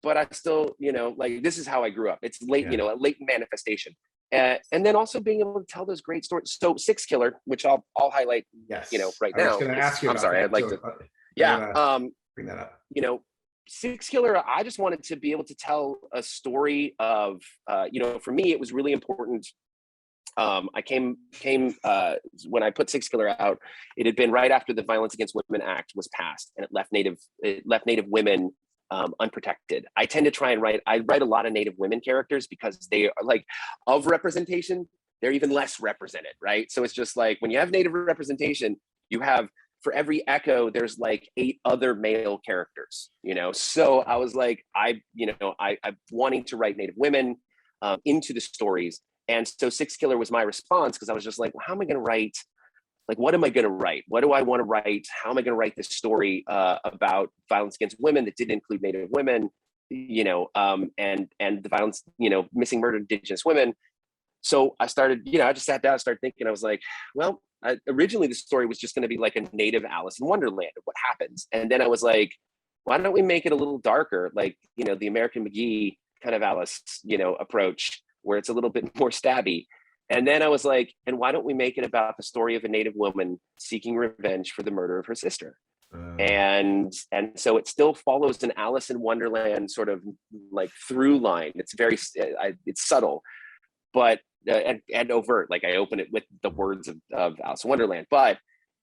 but I still, like, this is how I grew up. It's late, a latent manifestation. And then also being able to tell those great stories. So Six Killer, which I'll highlight, right now. I was going to ask you. I'm sorry. I'd like to. Bring that up. Six Killer. I just wanted to be able to tell a story of, for me, it was really important. I came when I put Six Killer out. It had been right after the Violence Against Women Act was passed, and it left Native women unprotected. I tend to try and write a lot of Native women characters because they are, like, of representation, they're even less represented, right? So it's just like, when you have Native representation, you have, for every Echo, there's like 8 other male characters, So I was like, I'm wanting to write Native women into the stories. And so Six Killer was my response, because I was just like, well, how am I going to write? Like, what am I going to write? What do I want to write? How am I going to write this story about violence against women that didn't include Native women, and the violence, missing, murdered Indigenous women? So I started, I just sat down and started thinking. I was like, well, originally the story was just going to be like a Native Alice in Wonderland of what happens. And then I was like, why don't we make it a little darker? Like, the American McGee kind of Alice, approach, where it's a little bit more stabby. And then I was like, and why don't we make it about the story of a Native woman seeking revenge for the murder of her sister? And so it still follows an Alice in Wonderland sort of like through line. It's very, it's subtle, but and overt. Like, I open it with the words of Alice in Wonderland, but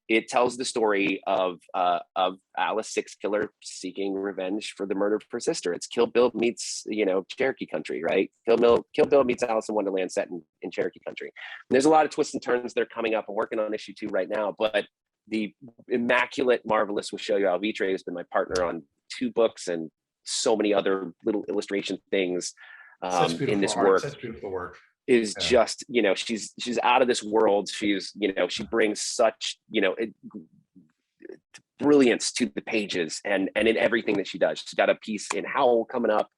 it tells the story of Alice Six Killer seeking revenge for the murder of her sister. It's Kill Bill meets, Cherokee country, right? Kill Bill meets Alice in Wonderland set in Cherokee country. And there's a lot of twists and turns that are coming up. I'm working on issue 2 right now, but the immaculate, marvelous Wishoyo Alvitre has been my partner on 2 books and so many other little illustration things in this work. Such beautiful work. Is just, she's out of this world. She's, she brings such, brilliance to the pages and in everything that she does. She's got a piece in Howl coming up,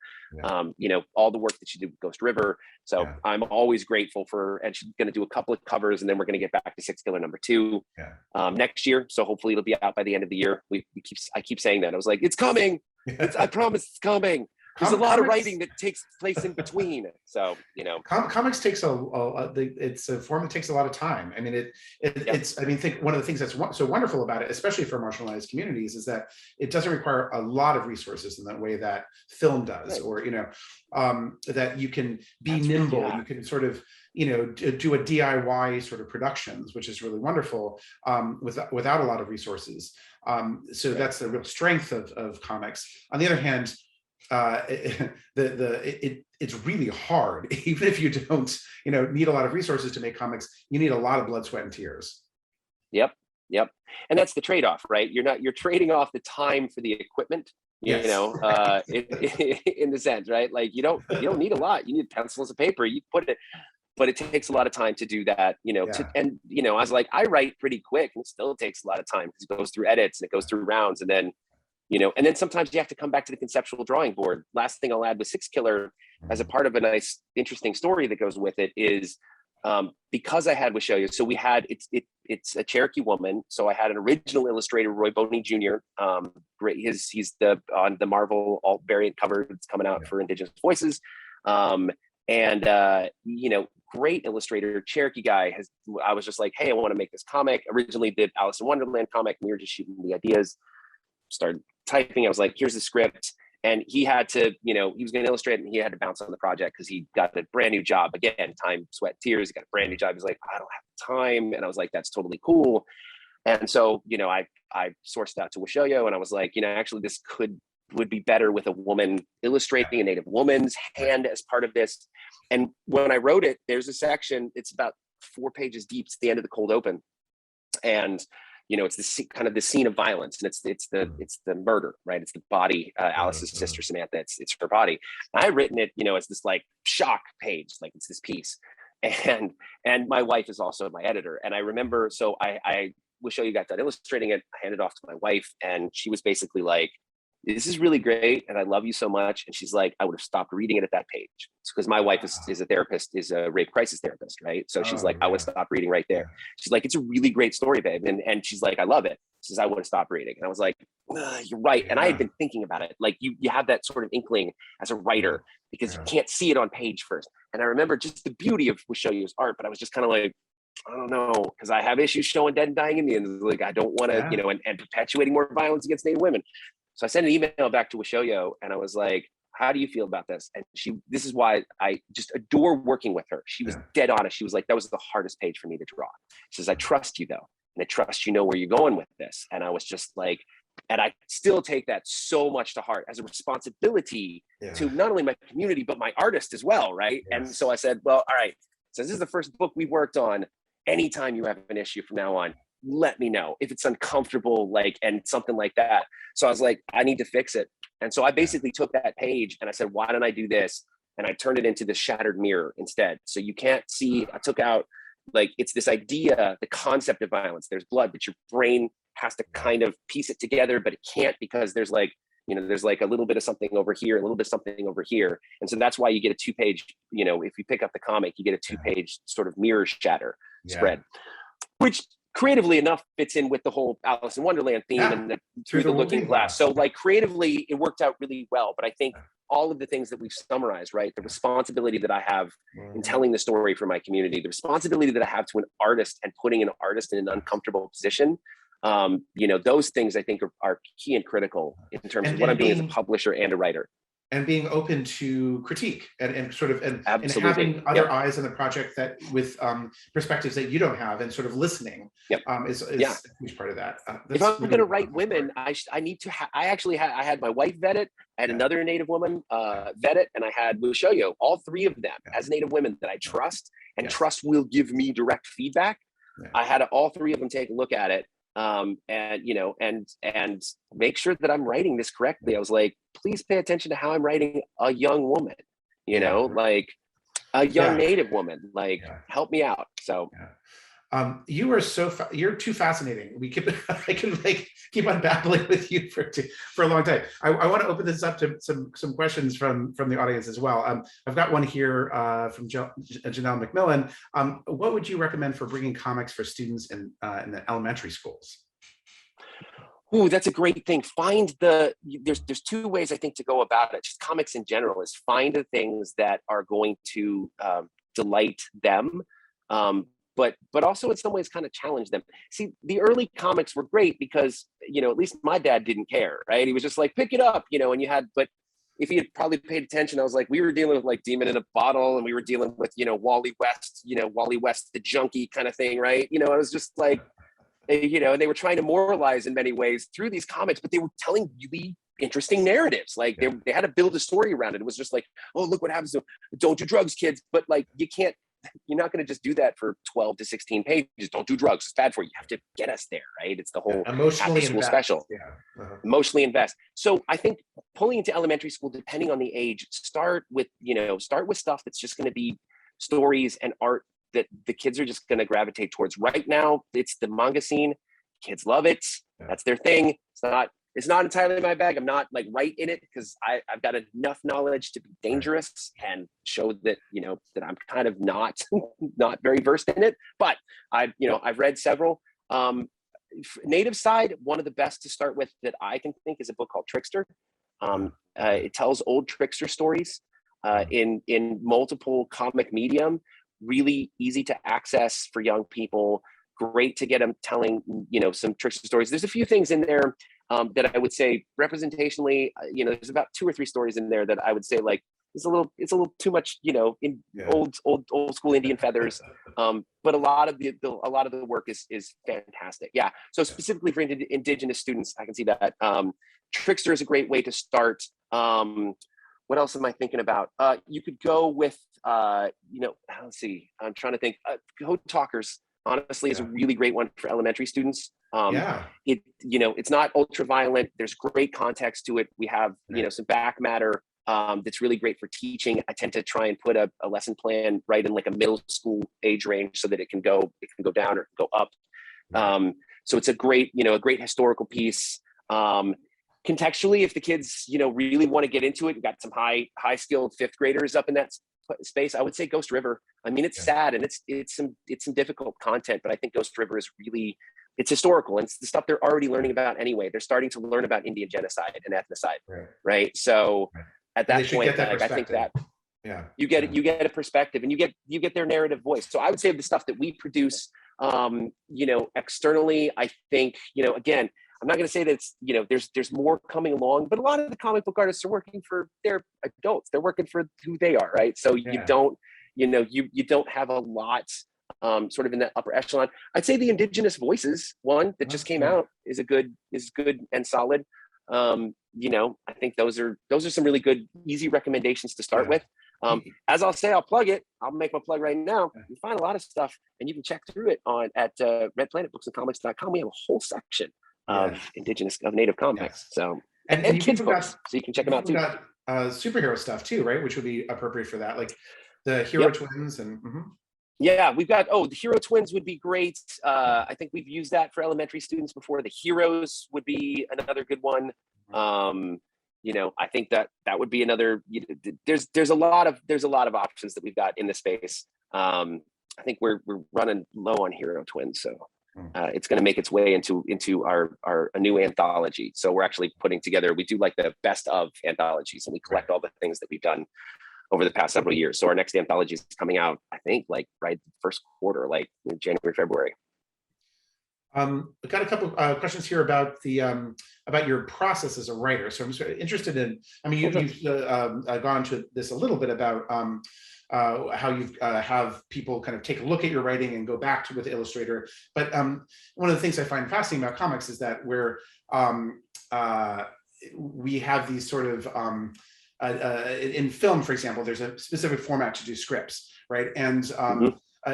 all the work that she did with Ghost River. So I'm always grateful for, and she's going to do a couple of covers, and then we're going to get back to Six Killer number 2 next year. So hopefully it'll be out by the end of the year. I keep saying that. I was like, it's coming. I promise it's coming. There's a lot of writing that takes place in between. So, comics takes it's a form that takes a lot of time. I mean, think one of the things that's so wonderful about it, especially for marginalized communities, is that it doesn't require a lot of resources in the way that film does, or, that you can be nimble. You can sort of, do a DIY sort of productions, which is really wonderful, without a lot of resources. So that's the real strength of comics. On the other hand, it's really hard, even if you don't need a lot of resources to make comics. You need a lot of blood, sweat, and tears. Yep And that's the trade-off, right? You're trading off the time for the equipment, in the sense, right? Like, you don't need a lot. You need pencils and paper. You put it, but it takes a lot of time to do that, I was like, I write pretty quick, and it still takes a lot of time because it goes through edits and it goes through rounds, and then and then sometimes you have to come back to the conceptual drawing board. Last thing I'll add with Six Killer, as a part of a nice, interesting story that goes with it, is because I had Wishoyo, so we had, it's a Cherokee woman. So I had an original illustrator, Roy Boney Jr. Great, he's on the Marvel alt variant cover that's coming out for Indigenous Voices. Great illustrator, Cherokee guy. I was just like, hey, I want to make this comic. Originally did Alice in Wonderland comic, and we were just shooting the ideas. Started typing. I was like, here's the script. And he had to, he was going to illustrate, and he had to bounce on the project because he got a brand new job. Again, time, sweat, tears. He got a brand new job. He's like, I don't have time. And I was like, that's totally cool. And so, I sourced out to Wishoyo, and I was like, actually, this would be better with a woman illustrating, a Native woman's hand as part of this. And when I wrote it, there's a section, it's about 4 pages deep. It's the end of the cold open. And it's the kind of the scene of violence, and it's the murder, right? It's the body. Alice's sister Samantha. It's her body. I had written it, as this like shock page, like it's this piece, and my wife is also my editor. And I remember, so I Wishoyo got done illustrating it. I handed it off to my wife, and she was basically like, this is really great, and I love you so much. And she's like, I would have stopped reading it at that page, because my wife is a therapist, is a rape crisis therapist, right? So she's like, I would have stopped reading right there. She's like, it's a really great story, babe. And she's like, I love it. She says, I would have stopped reading. And I was like, you're right. And I had been thinking about it. Like you have that sort of inkling as a writer, because you can't see it on page first. And I remember just the beauty of Wishoyo's art, but I was just kind of like, I don't know, because I have issues showing dead and dying Indians. Like, I don't want to, and perpetuating more violence against Native women. So I sent an email back to Wishoyo, and I was like, how do you feel about this? And this is why I just adore working with her. She was dead honest. She was like, that was the hardest page for me to draw. She says, I trust you though. And I trust you know where you're going with this. And I was just like, and I still take that so much to heart as a responsibility to not only my community, but my artist as well, right? Yes. And so I said, well, all right, so this is the first book we've worked on. Anytime you have an issue from now on, let me know if it's uncomfortable, and something like that. So I was like, I need to fix it. And so I basically took that page and I said, why don't I do this? And I turned it into the shattered mirror instead. So you can't see, I took out, it's this idea, the concept of violence. There's blood, but your brain has to kind of piece it together, but it can't, because there's there's a little bit of something over here, a little bit of something over here. And so that's why you get a 2-page, if you pick up the comic, you get a 2-page sort of mirror shatter spread, which creatively enough fits in with the whole Alice in Wonderland theme and through the looking glass. So creatively it worked out really well. But I think all of the things that we've summarized, right? The responsibility that I have in telling the story for my community, the responsibility that I have to an artist and putting an artist in an uncomfortable position, those things I think are key and critical in terms of what I'm doing as a publisher and a writer. And being open to critique and sort of and having other eyes on the project that with perspectives that you don't have, and sort of listening is a huge part of that. If I'm going to write women, I need to. I had my wife vet it, I had another Native woman vet it, and I had Wishoyo. All 3 of them as Native women that I trust and trust will give me direct feedback. I had all 3 of them take a look at it. And make sure that I'm writing this correctly. I was like, please pay attention to how I'm writing a young woman, like a young Native woman, help me out. So you are you're too fascinating. I can keep on babbling with you for a long time. I want to open this up to some questions from the audience as well. I've got one here from Janelle McMillan. What would you recommend for bringing comics for students in the elementary schools? Ooh, that's a great thing. There's 2 ways I think to go about it. Just comics in general is find the things that are going to delight them. But also in some ways kind of challenge them. See, the early comics were great because, at least my dad didn't care, right? He was just like, pick it up, and but if he had probably paid attention, I was like, we were dealing with Demon in a Bottle, and we were dealing with, Wally West, the junkie kind of thing, right? I was just like, and they were trying to moralize in many ways through these comics, but they were telling really interesting narratives. They had to build a story around it. It was just like, oh, look what happens. Don't do drugs, kids. But you're not going to just do that for 12 to 16 pages. Don't do drugs. It's bad for you. You have to get us there, right? It's the whole emotionally after-school special. Emotionally invest. So I think pulling into elementary school, depending on the age, start with stuff that's just going to be stories and art that the kids are just going to gravitate towards. Right now, it's the manga scene. Kids love it. That's their thing. It's not It's not entirely my bag. I'm not like right in it because I've got enough knowledge to be dangerous and show that, you know, that I'm kind of not not very versed in it. But I've read several. Native side, one of the best to start with that I can think is a book called Trickster. It tells old trickster stories in multiple comic medium, really easy to access for young people. Great to get them telling, you know, some trickster stories. There's a few things in there that I would say representationally, you know, there's about 2 or 3 stories in there that I would say like it's a little too much, you know, in old school Indian feathers. But a lot of the work is fantastic. Yeah. So specifically for Indigenous students, I can see that. Trickster is a great way to start. What else am I thinking about? You could go with, you know, let's see. I'm trying to think. Code Talkers, honestly, is a really great one for elementary students. It, you know, it's not ultra violent. There's great context to it. We have, you know, some back matter that's really great for teaching. I tend to try and put a lesson plan right in like a middle school age range so that it can go down or go up. So it's a great, you know, a great historical piece. Contextually, if the kids, you know, really want to get into it, we've got some high skilled 5th graders up in that space. I would say Ghost River. I mean, it's sad and it's some difficult content, but I think Ghost River is really, it's historical and it's the stuff they're already learning about anyway. They're starting to learn about Indian genocide and ethnocide, right? So at that point, like, I think that you get a perspective and you get their narrative voice. So I would say the stuff that we produce, you know, externally, I think, you know, again, I'm not going to say that it's, you know, there's more coming along, but a lot of the comic book artists are working for their adults. They're working for who they are, right? So you don't, you know, you don't have a lot sort of in that upper echelon. I'd say the Indigenous Voices one that just came out is good and solid. You know, I think those are some really good, easy recommendations to start with. As I'll say, I'll plug it. I'll make my plug right now. You find a lot of stuff and you can check through it at redplanetbooksandcomics.com. We have a whole section of Native comics. So and kids books, so you can check them out too. Got superhero stuff too, right? Which would be appropriate for that, like the Hero Twins and. Yeah, we've got the Hero Twins would be great. I think we've used that for elementary students before. The Heroes would be another good one. You know, I think that would be another. You know, there's a lot of options that we've got in the space. I think we're running low on Hero Twins, so. It's going to make its way into a new anthology. So we're actually putting together, we do like the best of anthologies and we collect all the things that we've done over the past several years. So our next anthology is coming out, I think, like right first quarter, like January, February. I've got a couple questions here about about your process as a writer. So I'm just interested in, I mean, you've gone to this a little bit about how you have people kind of take a look at your writing and go back to with the illustrator. But one of the things I find fascinating about comics is that we have these sort of, in film, for example, there's a specific format to do scripts, right? And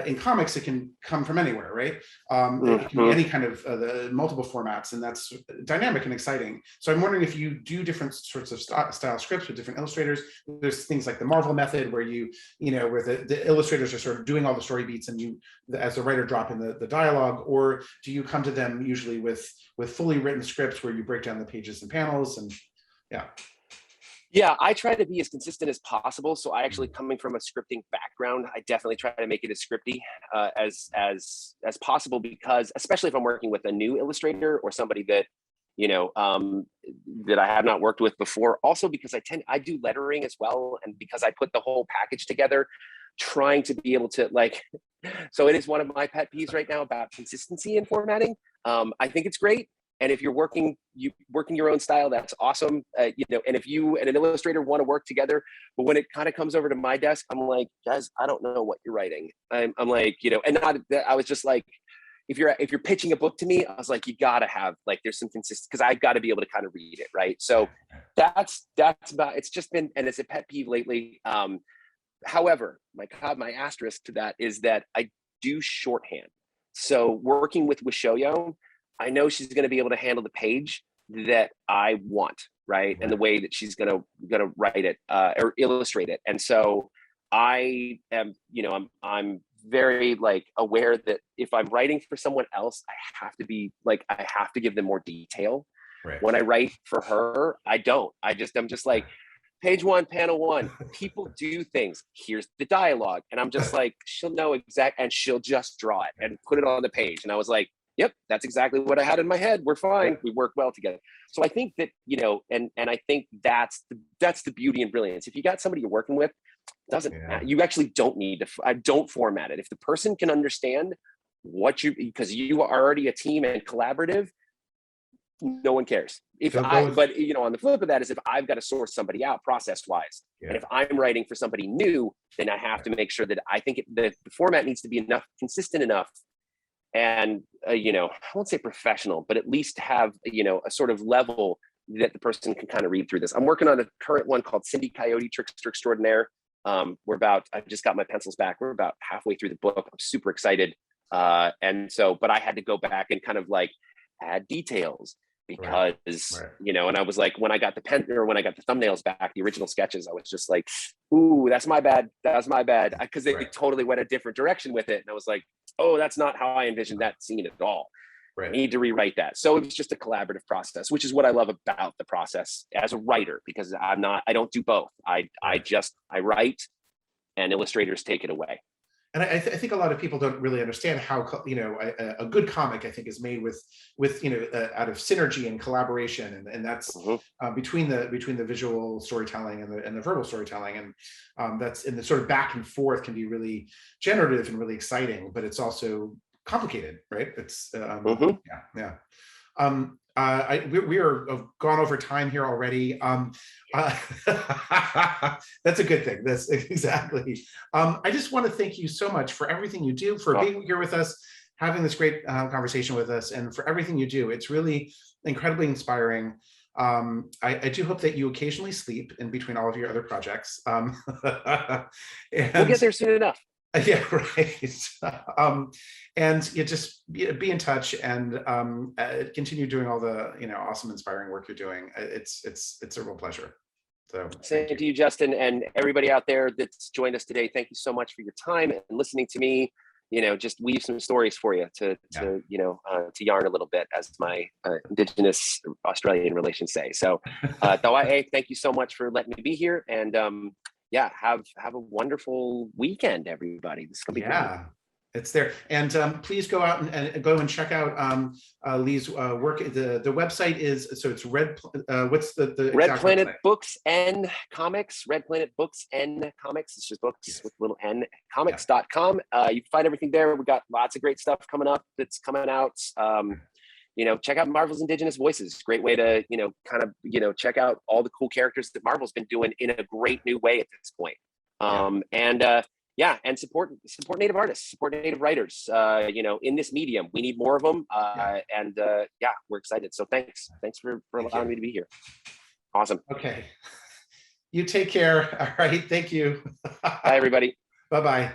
in comics, it can come from anywhere, right? It can be any kind of multiple formats, and that's dynamic and exciting. So I'm wondering if you do different sorts of style scripts with different illustrators. There's things like the Marvel method where where the illustrators are sort of doing all the story beats and you, as a writer, drop in the dialogue, or do you come to them usually with fully written scripts where you break down the pages and panels and Yeah, I try to be as consistent as possible. So I actually, coming from a scripting background, I definitely try to make it as scripty as possible, because especially if I'm working with a new illustrator or somebody that, you know, that I have not worked with before. Also because I do lettering as well. And because I put the whole package together, trying to be able to so it is one of my pet peeves right now about consistency in formatting. I think it's great. And if you're working your own style, that's awesome. You know, and if you and an illustrator want to work together, but when it kind of comes over to my desk, I'm like, guys, I don't know what you're writing. I'm like, you know, and I was just like, if you're pitching a book to me, I was like, you gotta have there's some consistency, because I've got to be able to kind of read it, right? So that's about. It's just been, and it's a pet peeve lately. However, my asterisk to that is that I do shorthand. So working with Wishoyo, I know she's going to be able to handle the page that I want, right? And the way that she's going to write it or illustrate it. And so I am, you know, I'm very aware that if I'm writing for someone else, I have to give them more detail. Right. When I write for her, I don't. I'm just like, page 1, panel 1, people do things. Here's the dialogue. And I'm just like, she'll know and she'll just draw it and put it on the page. And I was like, yep, that's exactly what I had in my head. We're fine. We work well together. So I think that, and I think that's the beauty and brilliance. If you got somebody you're working with, doesn't matter. You actually don't need to, I don't format it. If the person can understand because you are already a team and collaborative, no one cares. But on the flip of that is if I've got to source somebody out process-wise, and if I'm writing for somebody new, then I have to make sure that I think the format needs to be consistent enough, and I won't say professional, but at least have a sort of level that the person can kind of read through this. I'm working on a current one called Cindy Coyote Trickster Extraordinaire. I just got my pencils back. We're about halfway through the book. I'm super excited. But I had to go back and kind of like add details because, and I was like, when I got the thumbnails back, the original sketches, I was just like, ooh, that's my bad. Because they totally went a different direction with it. And I was like, oh, that's not how I envisioned that scene at all. I need to rewrite that. So it was just a collaborative process, which is what I love about the process as a writer, because I don't do both. I write and illustrators take it away. And I think a lot of people don't really understand how a good comic, I think, is made with out of synergy and collaboration, and that's between the visual storytelling and the verbal storytelling, and that's in the sort of back and forth can be really generative and really exciting, but it's also complicated, right? It's we are gone over time here already. That's a good thing. That's exactly. I just want to thank you so much for everything you do, for being here with us, having this great conversation with us, and for everything you do. It's really incredibly inspiring. I do hope that you occasionally sleep in between all of your other projects. And we'll get there soon enough. Yeah, right. And you just be in touch and continue doing all the awesome, inspiring work you're doing. It's a real pleasure. So same to you, Justin, and everybody out there that's joined us today. Thank you so much for your time and listening to me. Just weave some stories for you to yarn a little bit, as my Indigenous Australian relations say. So, thank you so much for letting me be here, and have a wonderful weekend, everybody. This is gonna be great. It's there. And please go out and go and check out Lee's work. The website is, so it's what's the Red Planet website? Books and Comics. Red Planet Books and Comics. It's just books with little n. Comics.com. You can find everything there. We've got lots of great stuff coming up that's coming out. Check out Marvel's Indigenous Voices. Great way to, check out all the cool characters that Marvel's been doing in a great new way at this point. And support Native artists, support Native writers. In this medium, we need more of them. We're excited. So thanks for allowing me to be here. Awesome. Okay. You take care. All right. Thank you. Bye, everybody. Bye-bye.